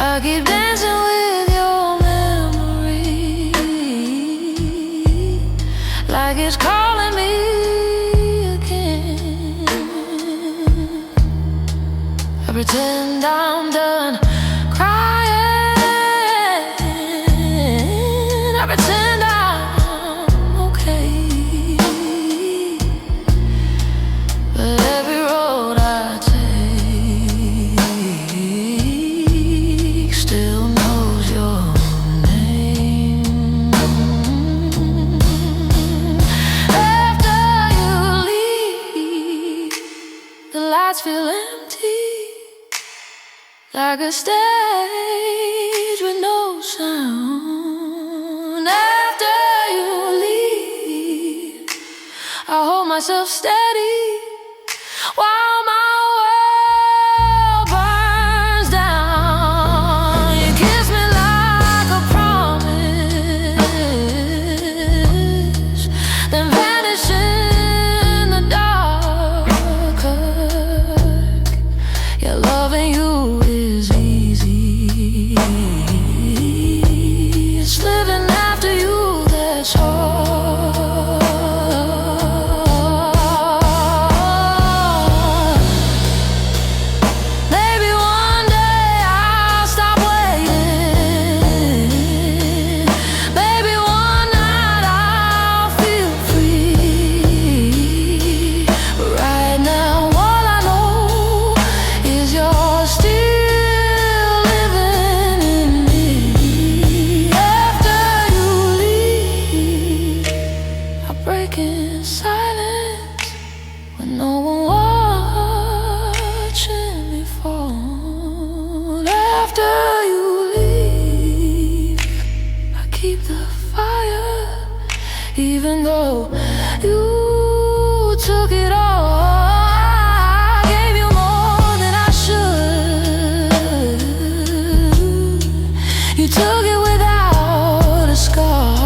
I keep dancing with your memory, like it's calling me again. I pretend I'm done crying, I pretend I'm okay, but every road I take still knows your name. After you leave, the lights feel empty, like a stage with no sound. After you leave, I hold myself steady while my world burns down. You kiss me like a promise, then vanish in the dark. Yeah, loving you is easy. It's living after you that's hard. Maybe one day I'll stop waiting. Maybe one night I'll feel free. But right now all I know is you're still living in me. After you leave, I break in silence with no one watching me fall. After you leave, I keep the fire, even though you took it all. I gave you more than I should. You took it without a scar.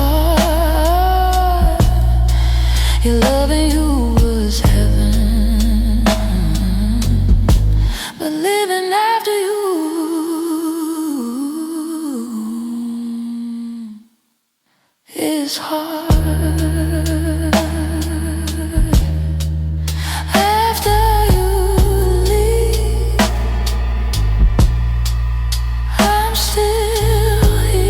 Your loving you was heaven, but living after you is hard. After you leave, I'm still here.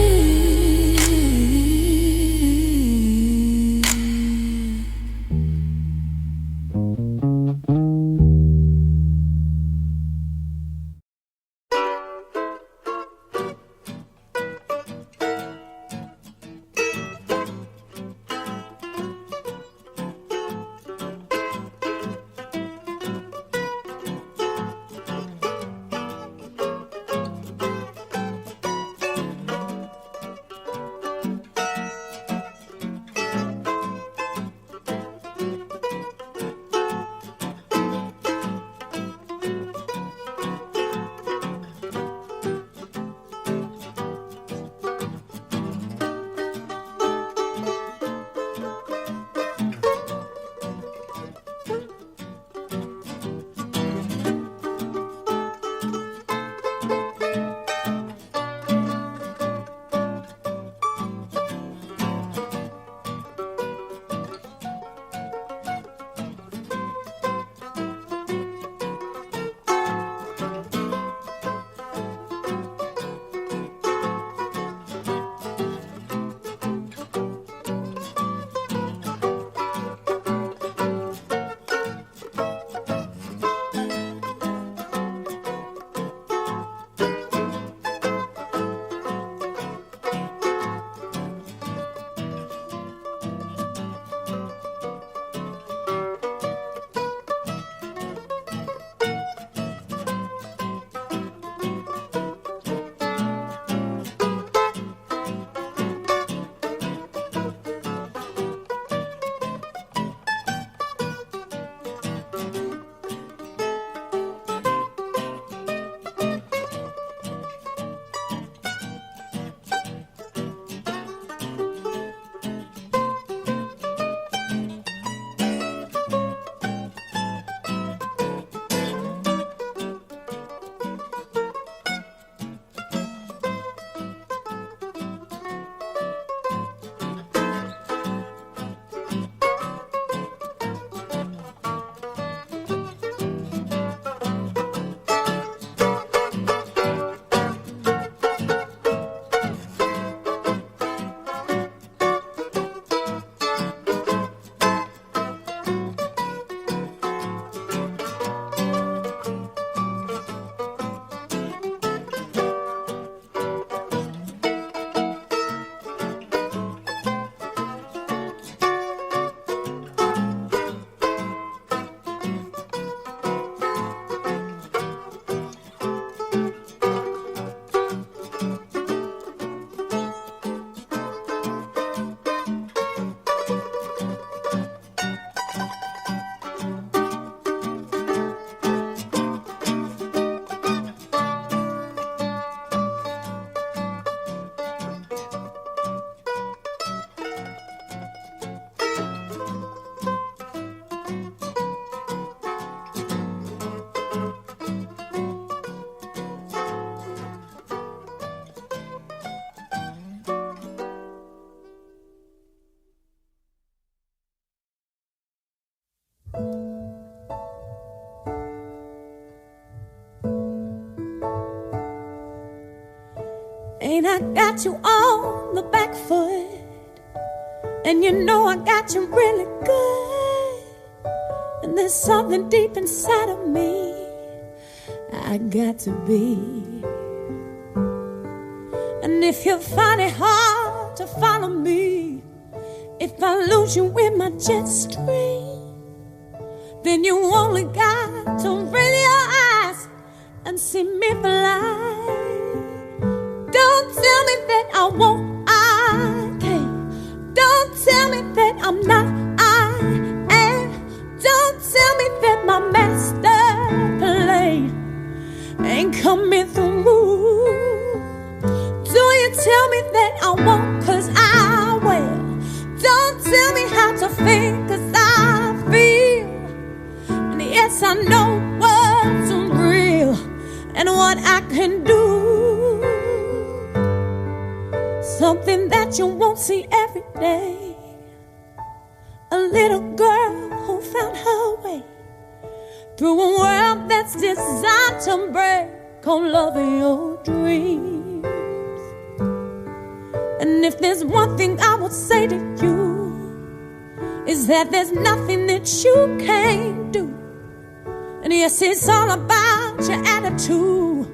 Ain't I got you on the back foot? And you know I got you really good. And there's something deep inside of me I got to be. And if you find it hard to follow me, if I lose you in my jet stream, then you only got to raise your eyes and see me fly. Don't tell me that I won't, I can't. Don't tell me that I'm not, I am. Don't tell me that my master plan ain't coming through. Do you tell me that I won't, 'cause I will. Don't tell me how to feel, 'cause I feel. And yes, I know what's real and what I can do. Something that you won't see every day. A little girl who found her way through a world that's designed to break on love of your dreams. And if there's one thing I would say to you, is that there's nothing that you can't do. And yes, it's all about your attitude.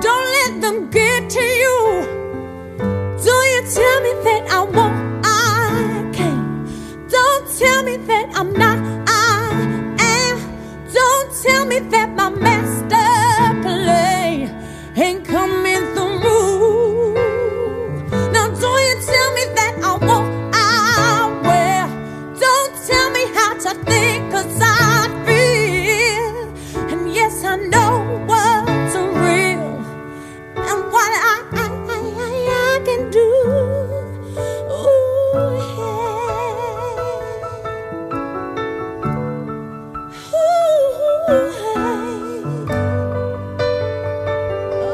Don't let them get to you. Do you tell me that I won't, I can't. Don't tell me that I'm not, I am. Don't tell me that my master plan ain't coming through. Now do you tell me that I won't, I will. Don't tell me how to think, 'cause I feel. And yes, I know what's real and what I can do. Ooh, yeah. Ooh, hey.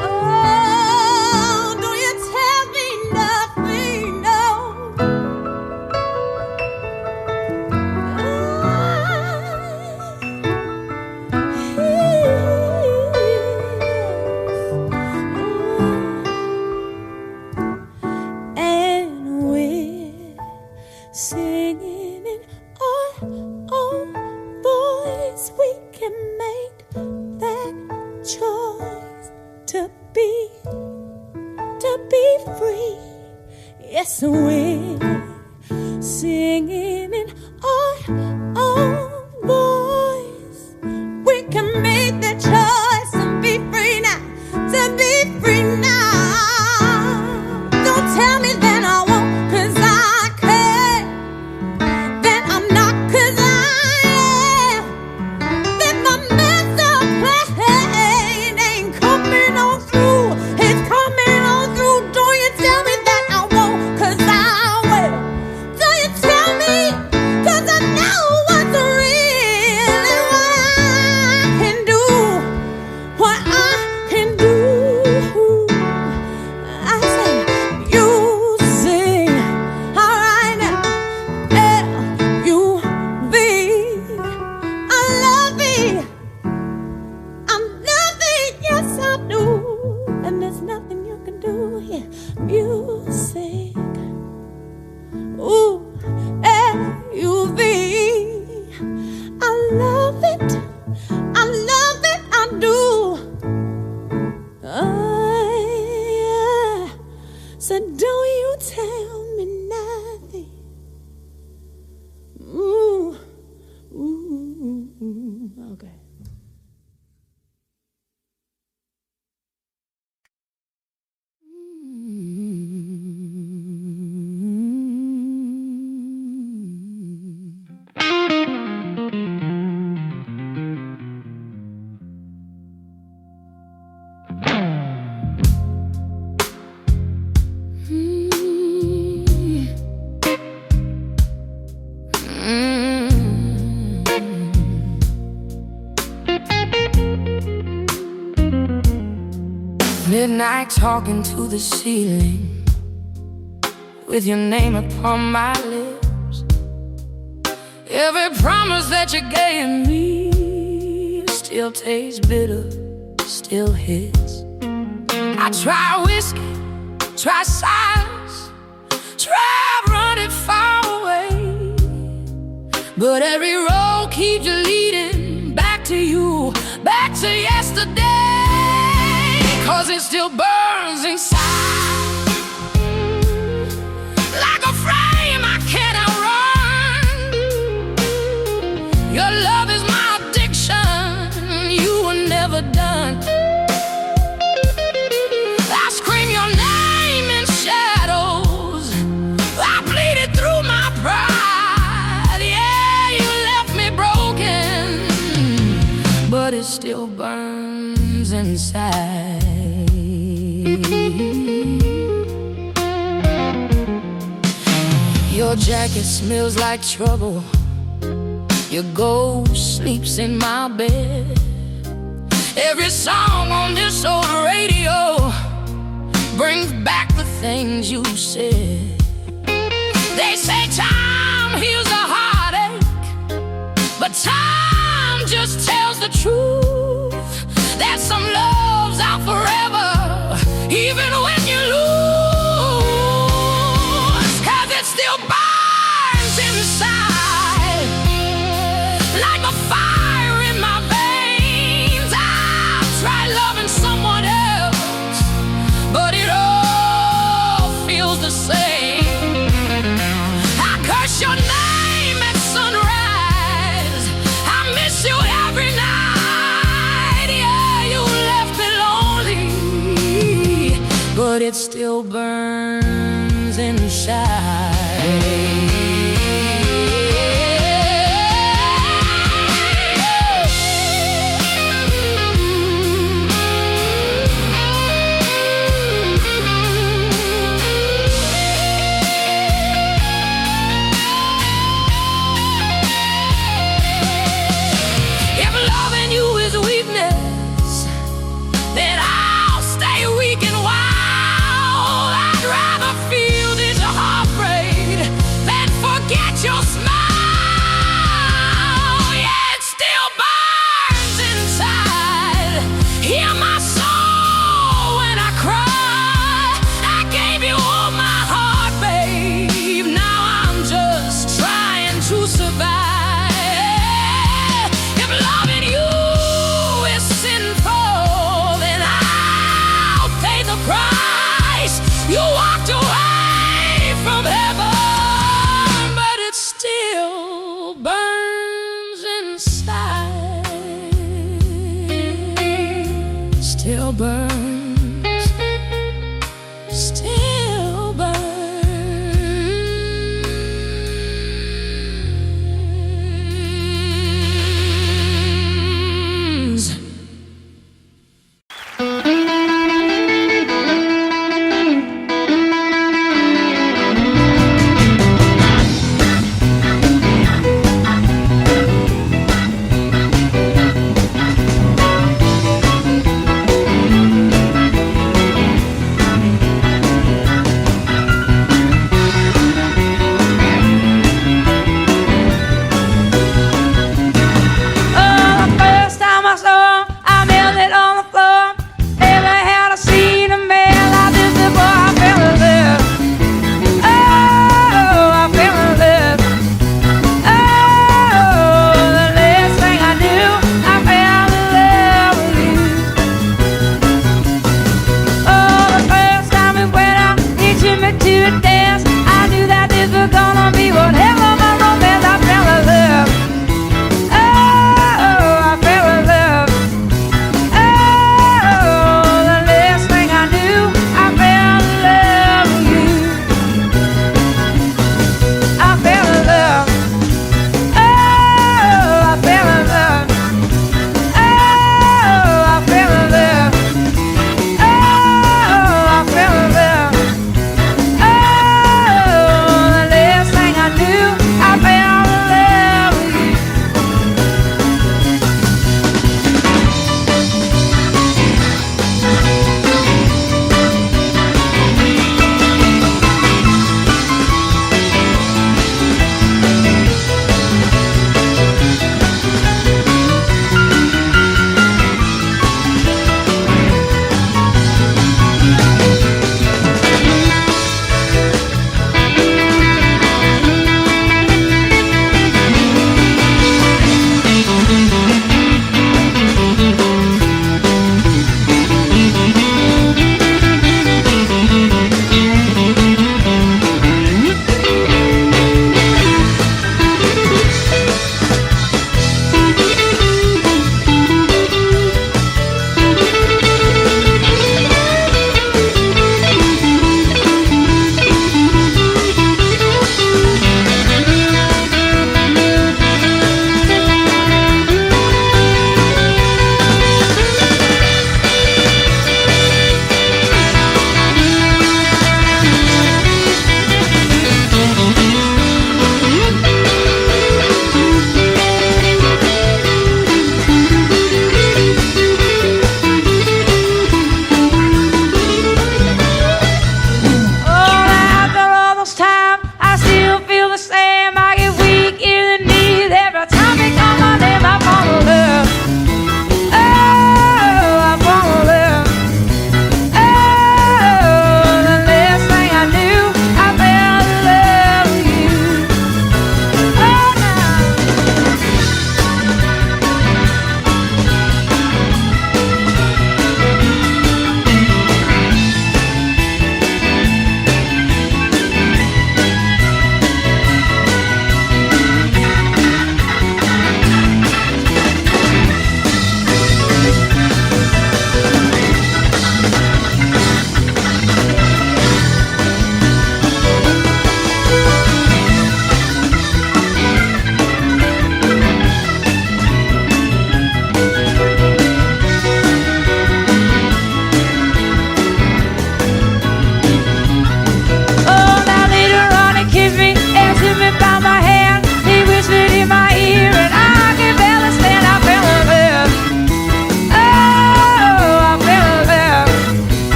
Oh, do you tell me nothing? No. Singing in our own voice, we can make that choice to be free. Yes, we're singing in our own voice. We can make that choice to be free now, to be free now. Don't tell me that I won't, 'cause I can't. That I'm not, 'cause I am. That my master plan ain't coming on through. It's coming on through. Don't you tell me that I won't, 'cause I will. Do you tell me, 'cause I know what's real and what I can do. What I can do. I say, you sing, all right now. L-U-V. I love it. I'm loving, yes I do. And there's nothing you can do here. Music. Ooh, L-U-V. I love it. I love it, I do. Yeah. So don't you tell me nothing. Ooh, ooh, okay. Midnight talking to the ceiling with your name upon my lips. Every promise that you gave me still tastes bitter, still hits. I try whiskey try silence, try running far away, but every road keeps you leading back to you, back to yesterday, 'cause it still burns inside like a flame I can't outrun. Your love is my addiction, you were never done. I scream your name in shadows, I pleaded through my pride. Yeah, you left me broken, but it still burns inside. Your jacket smells like trouble, your ghost sleeps in my bed. Every song on this old radio brings back the things you said. They say time heals a heartache, but time just tells the truth that some love's out forever, even when you lose, 'cause it still burns inside like a fire in my veins. I've tried loving someone else, but it all feels the same. I curse your name at sunrise, I miss you every night. Yeah, you left me lonely, but it still burns inside. If loving you is weakness, then I'll stay weak and wild. I'd rather feel this heartbreak than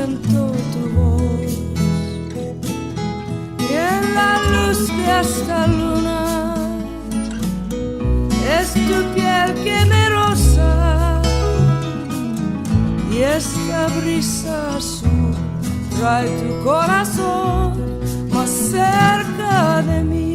siento tu voz y en la luz de esta luna es tu piel que me roza y esta brisa azul trae tu corazón más cerca de mí.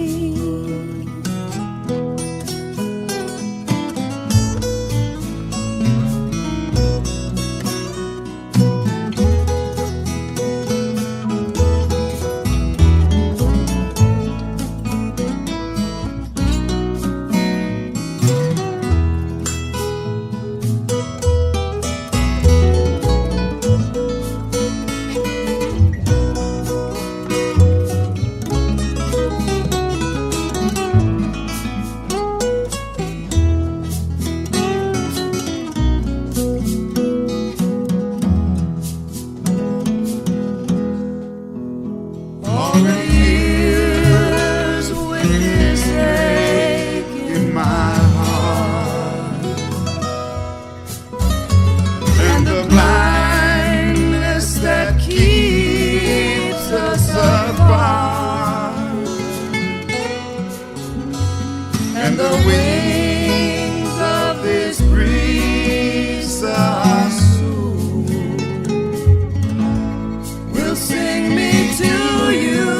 And the wings of this breeze are soon will sing me to you.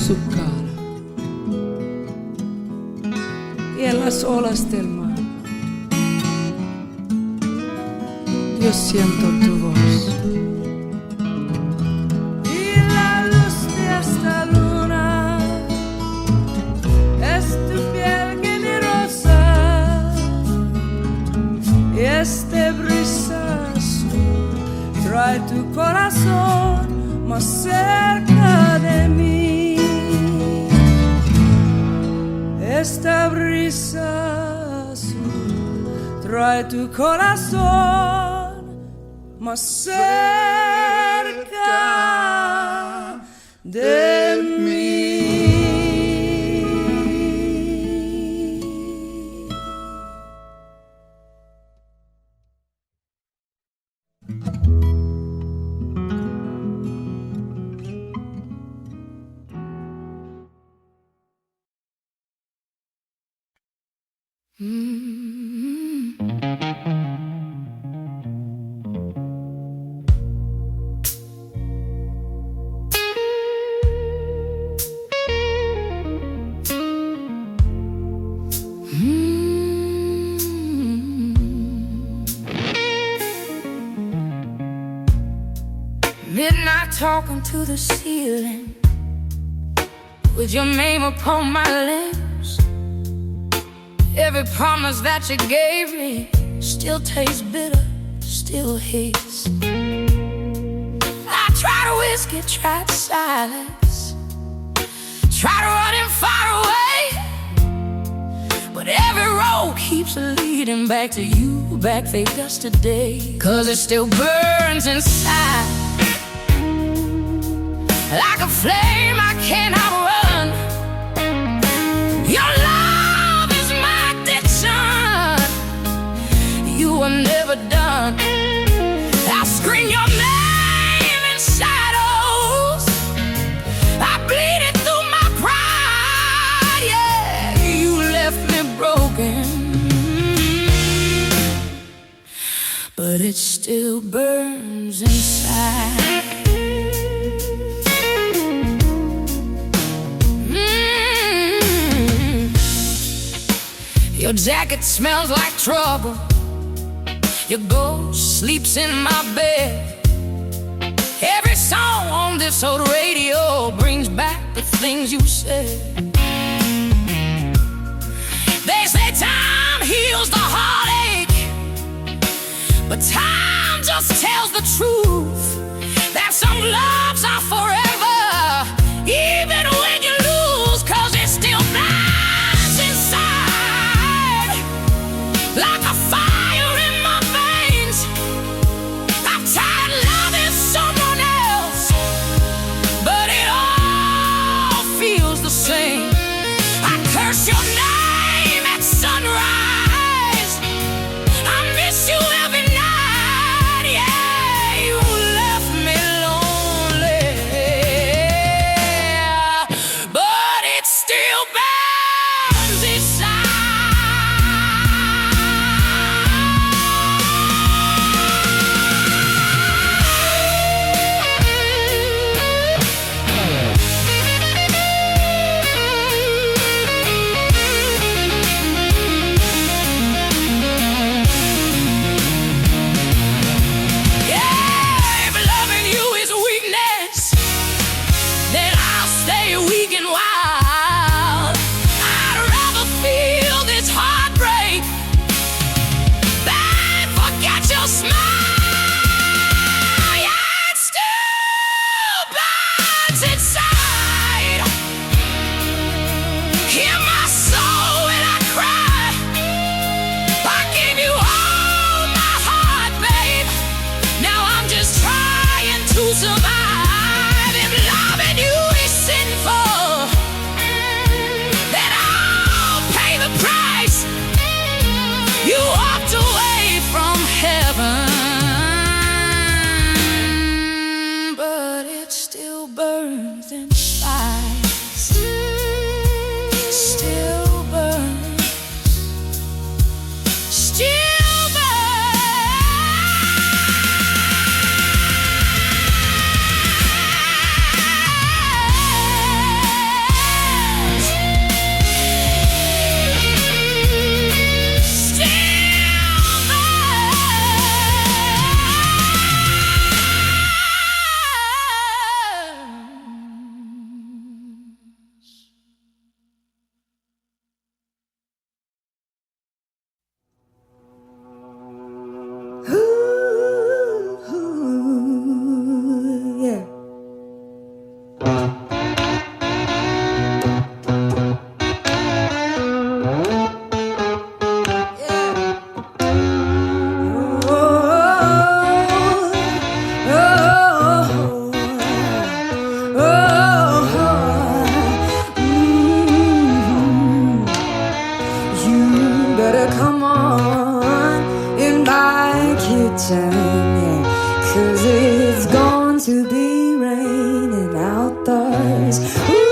Su cara y en las olas del mar yo siento tu voz y la luz de esta luna es tu piel que me roza y este brisa azul trae tu corazón más cerca de mí. Esta brisa azul trae tu corazón más cerca de mí. Midnight talking to the ceiling with your name upon my lips. Every promise that you gave me still tastes bitter, still hits. I tried whiskey, tried silence, tried running far away, but every road keeps leading back to you, back Vegas today. 'Cause it still burns inside like a flame I cannot run. Your love is my addiction. You are never done. I scream your name in shadows. I bleed it through my pride. Yeah, you left me broken, but it still burns inside. Your jacket smells like trouble. Your ghost sleeps in my bed. Every song on this old radio brings back the things you said. They say time heals the heartache, but time just tells the truth that some loves are forever, even when you lose, 'cause it still burns inside like a fire in my veins. I've tried loving someone else, but it all feels the same. I curse your name at sunrise. I miss you every night. Yeah, you left me lonely, but it still burns inside. Yeah, if loving you is weakness, then I'll stay weak and wild. I'd rather feel this heartbreak than forget your smile. Yeah, it still burns inside. Hear my soul when I cry. I gave you all my heart, babe. Now I'm just trying to survive. If loving you is sinful, then I'll pay the price. You walked away from heaven, but it still burns inside. Still burns. Still burns. Still burns. Ooh, yeah. You better come on in my kitchen, yeah, 'cause it's going to be raining outdoors. Ooh,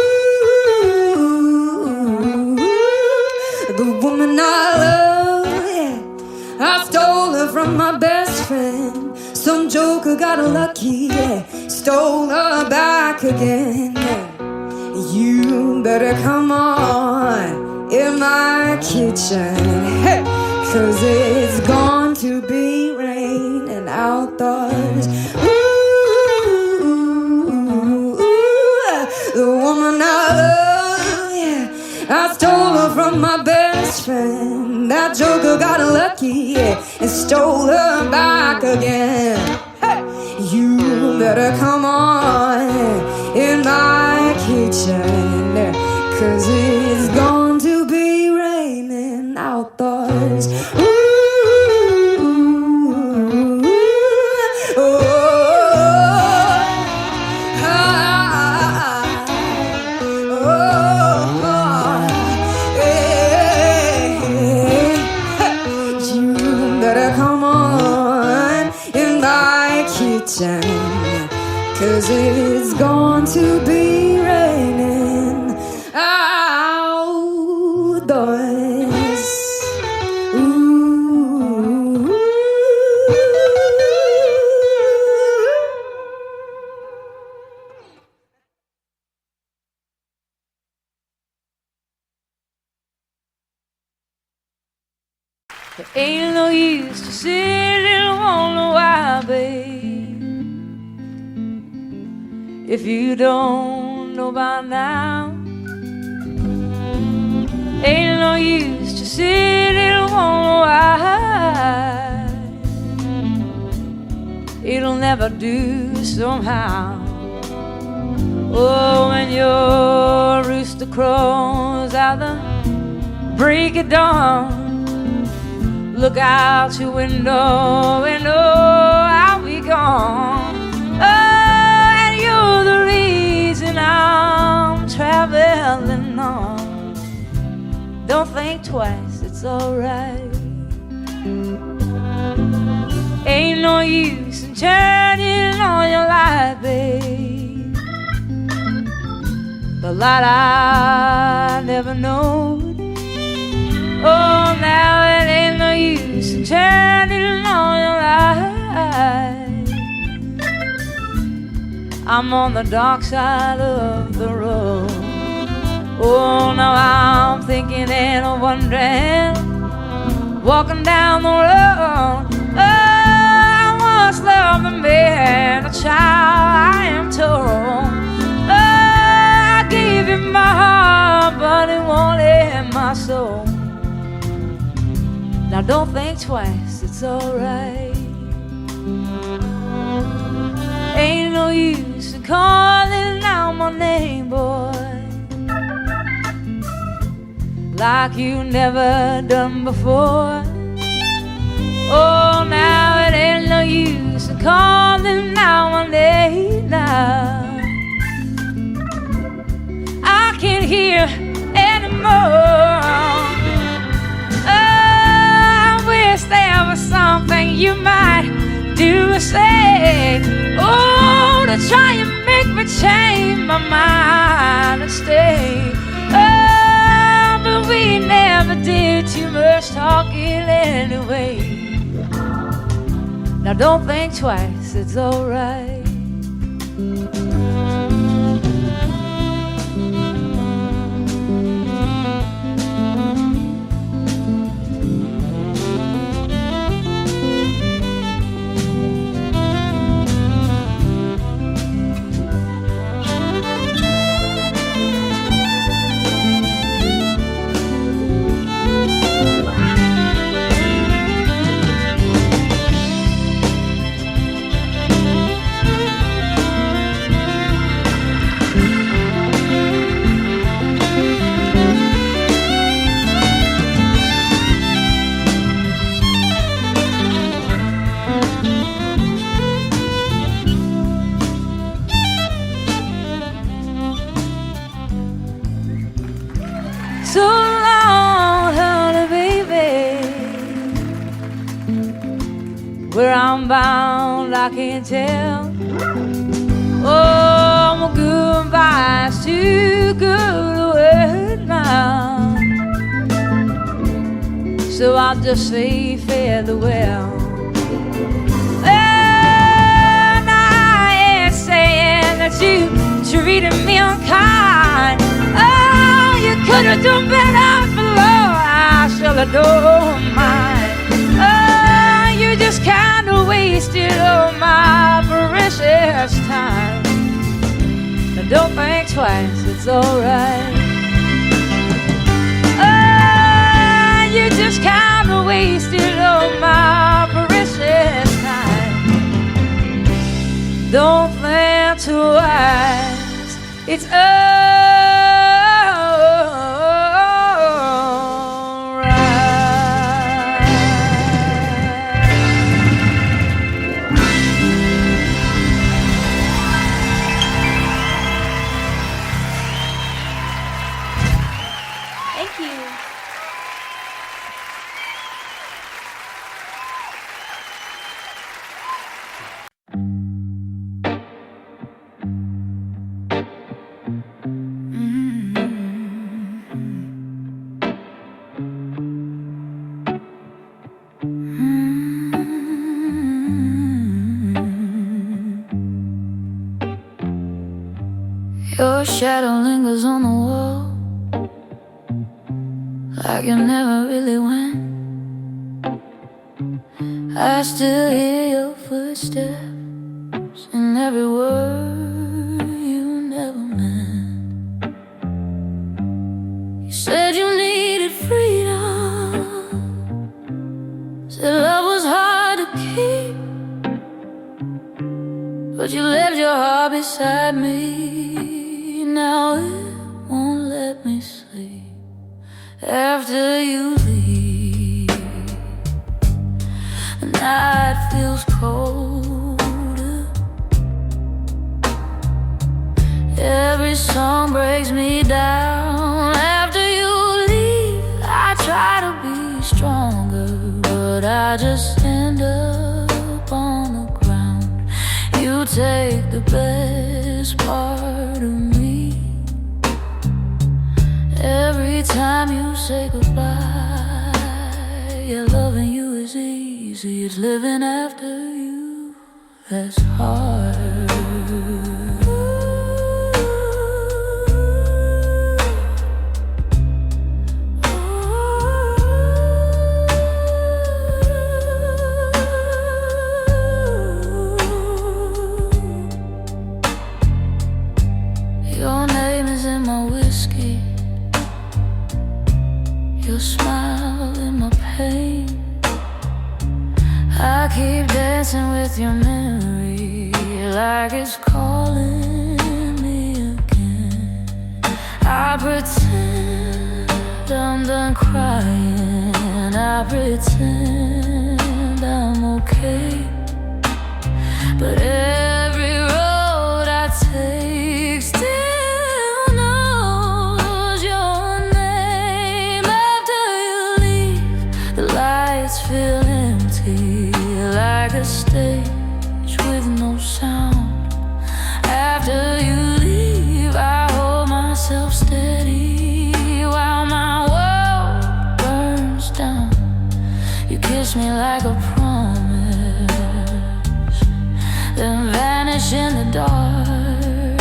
the woman I love, yeah, I stole her from my best friend. Some joker got lucky, yeah, stole her back again. Yeah. You better come on in my kitchen, hey, 'cause it's going to be raining outdoors. Ooh, the woman I love, yeah, I stole her from my best friend. That joker got lucky, yeah, and stole her back again. Hey, you better come on in my kitchen, 'cause it's going to be raining outdoors. Ooh, oh, time, 'cause it's going to be raining outdoors. Ooh. There ain't no use to sit and wonder why, babe, if you don't know by now. Ain't no use to sit and wonder why. It'll never do somehow. Oh, when your rooster crows out the break of dawn, look out your window and oh, I'll be gone. Oh, and you're the reason I'm traveling on. Don't think twice, it's alright. Ain't no use in turning on your light, babe. The light I never knowed. Oh, now it ain't no use in turning on your light. I'm on the dark side of the road. Oh, now I'm thinking and wondering, walking down the road. Oh, I once loved a man, a child, I am told. Oh, I gave him my heart, but it won't in my soul. Now don't think twice, it's alright. Ain't no use in calling out my name, boy, like you never done before. Oh, now it ain't no use in calling out my name now. I can't hear anymore. There was something you might do or say, oh, to try and make me change my mind and stay. Oh, but we never did too much talking anyway. Now don't think twice, it's alright. So long, honey, baby. Where I'm bound, I can't tell. Oh, my goodbye's too good a word now. So I'll just say farewell. And I ain't saying that you treated me unkind. Oh, you could have done better below. I shall adore mine. Oh, you just kind of wasted all my precious time. Now don't think twice, it's alright. Oh, you just kind of wasted all my precious time. Don't think twice, it's alright. like you never really went. I still hear your footsteps in every word you never meant. You said you needed freedom, said love was hard to keep, but you left your heart beside me. Now it won't let me sleep after you leave. The night feels colder, every song breaks me down. After you leave, I try to be stronger, but I just end up on the ground. You take the best part of me. Every time you say goodbye, yeah, loving you is easy. It's living after you that's hard. Your name is in my whiskey, your smile in my pain. I keep dancing with your memory like it's calling me again. I pretend I'm done crying, I pretend I'm okay, but every road I take still knows your name. After you leave, the lights feel empty, like a stage with no sound. After you leave, I hold myself steady while my world burns down. You kiss me like a promise, then vanish in the dark.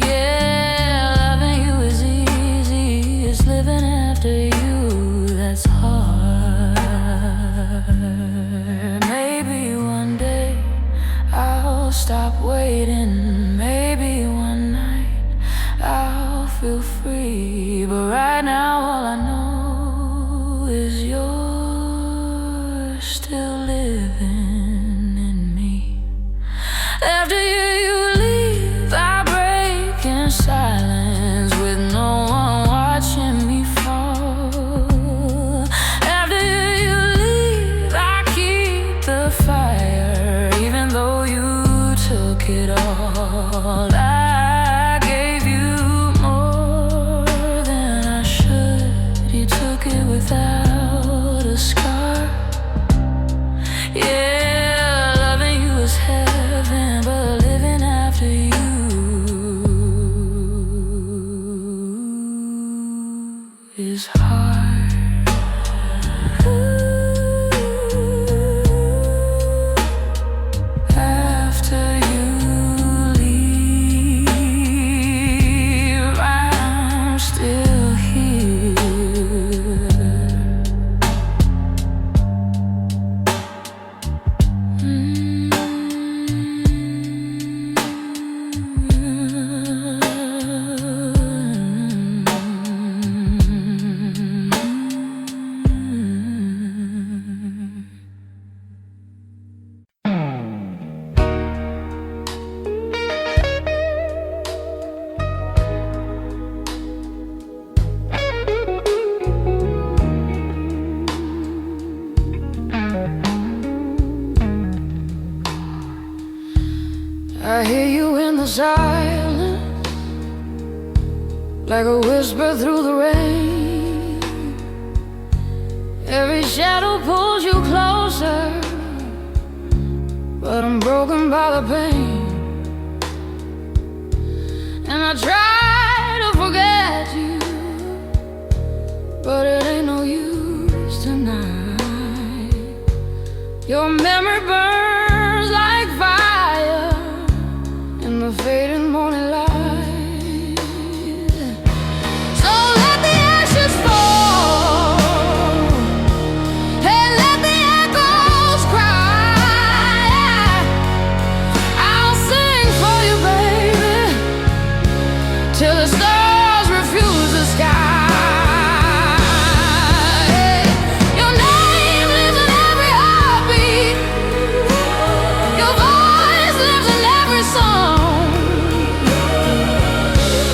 Yeah, loving you is easy, it's living after you that's hard. Maybe one day I'll stop waiting, maybe one night I'll feel free, but right now all I know is you're still living in me. After you leave, I break in silence with no one watching me fall. After you leave, I keep the fire, even though you took it all. I gave you more than I should. You took it without a scar. Yeah, loving you is heaven, but living after you is hard. After you leave, I'm still here. I hear you in the silence, like a whisper through the rain. Every shadow pulls you closer, but I'm broken by the pain. And I try to forget you, but it ain't no use tonight. Your memory burns like fire in the fading morning light. So let the the stars refuse the sky. Your name lives in every heartbeat. Your voice lives in every song.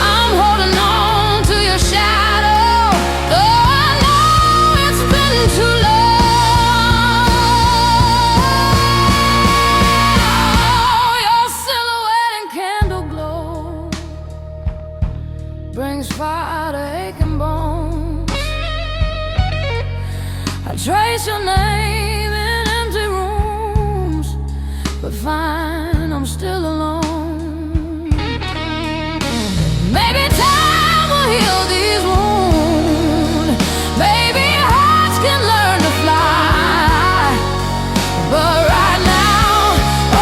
I'm holding on to your shadow, though I know it's been too long. Your silhouette and candle glow brings fire to aching bones. I trace your name in empty rooms, but find I'm still alone. Maybe time will heal these wounds. Maybe hearts can learn to fly. But right now,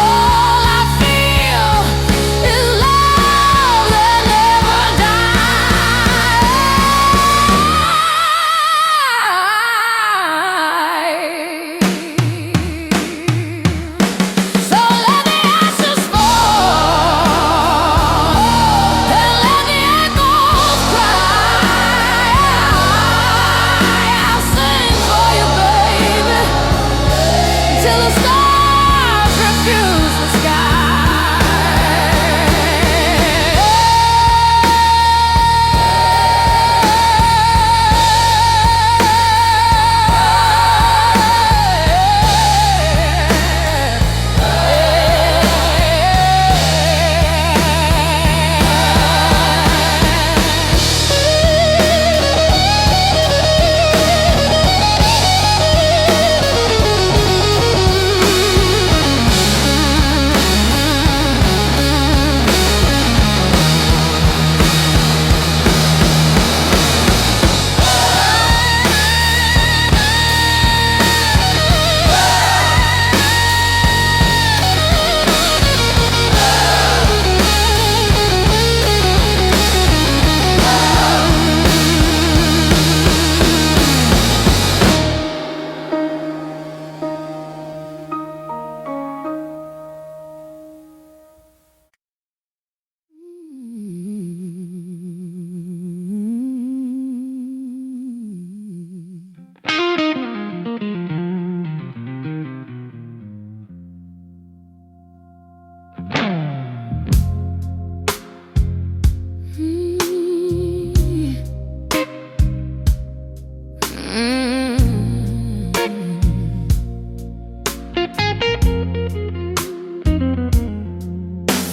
all I feel is love that never dies. So let the ashes fall and let the echoes cry. I'll sing for you, baby, till the stars refuse the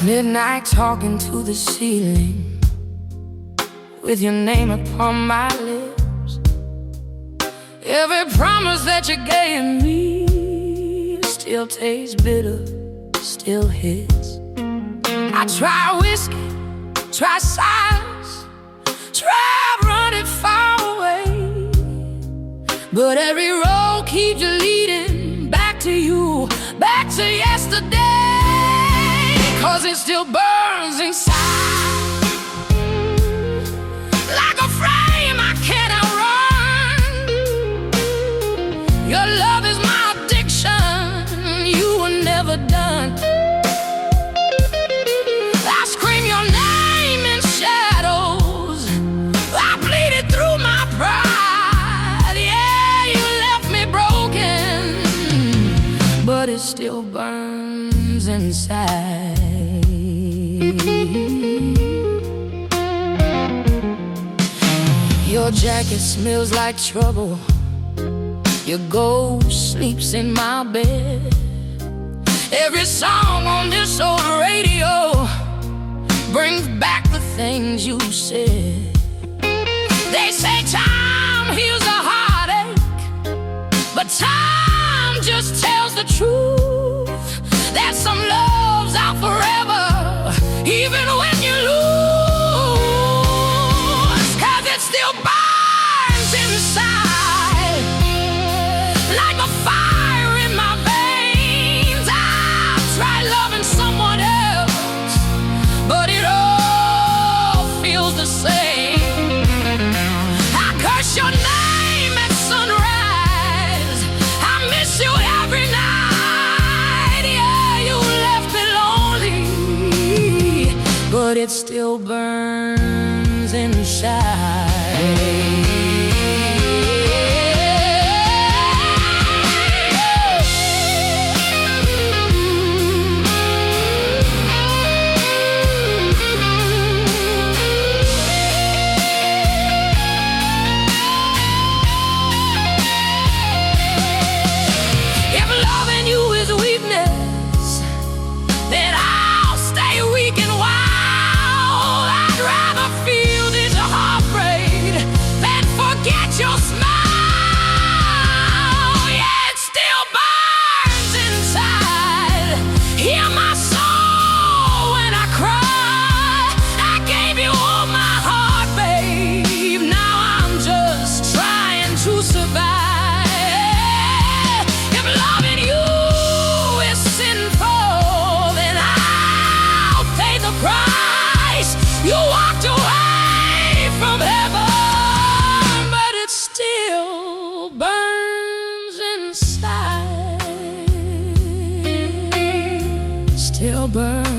midnight talking to the ceiling with your name upon my lips. Every promise that you gave me still tastes bitter, still hits. I try whiskey, try silence, try running far away, but every road keeps you leading back to you, back to yesterday. 'Cause it still burns inside like a flame I can't outrun. Your love is my addiction, you were never done. I scream your name in shadows, I bleed it through my pride. Yeah, you left me broken, but it still burns inside. Your jacket smells like trouble, your ghost sleeps in my bed. Every song on this old radio brings back the things you said. They say time heals a heartache, but time just tells the truth that some love's out forever, even when you lose. 'Cause it still burns inside like a fire in my veins. I've tried loving someone else, but it all feels the same. I curse your name at sunrise, I miss you every night. Yeah, you left me lonely, but it still burns If loving you is weakness, then I'll stay weak and wild. I'd rather feel this heartbreak than forget your smile. Yeah, it still burns inside. Hear my soul when I cry. I gave you all my heart, babe. Now I'm just trying to survive. If loving you is sinful, then I'll pay the price. You walked away from heaven, but it still burns inside. Still burns.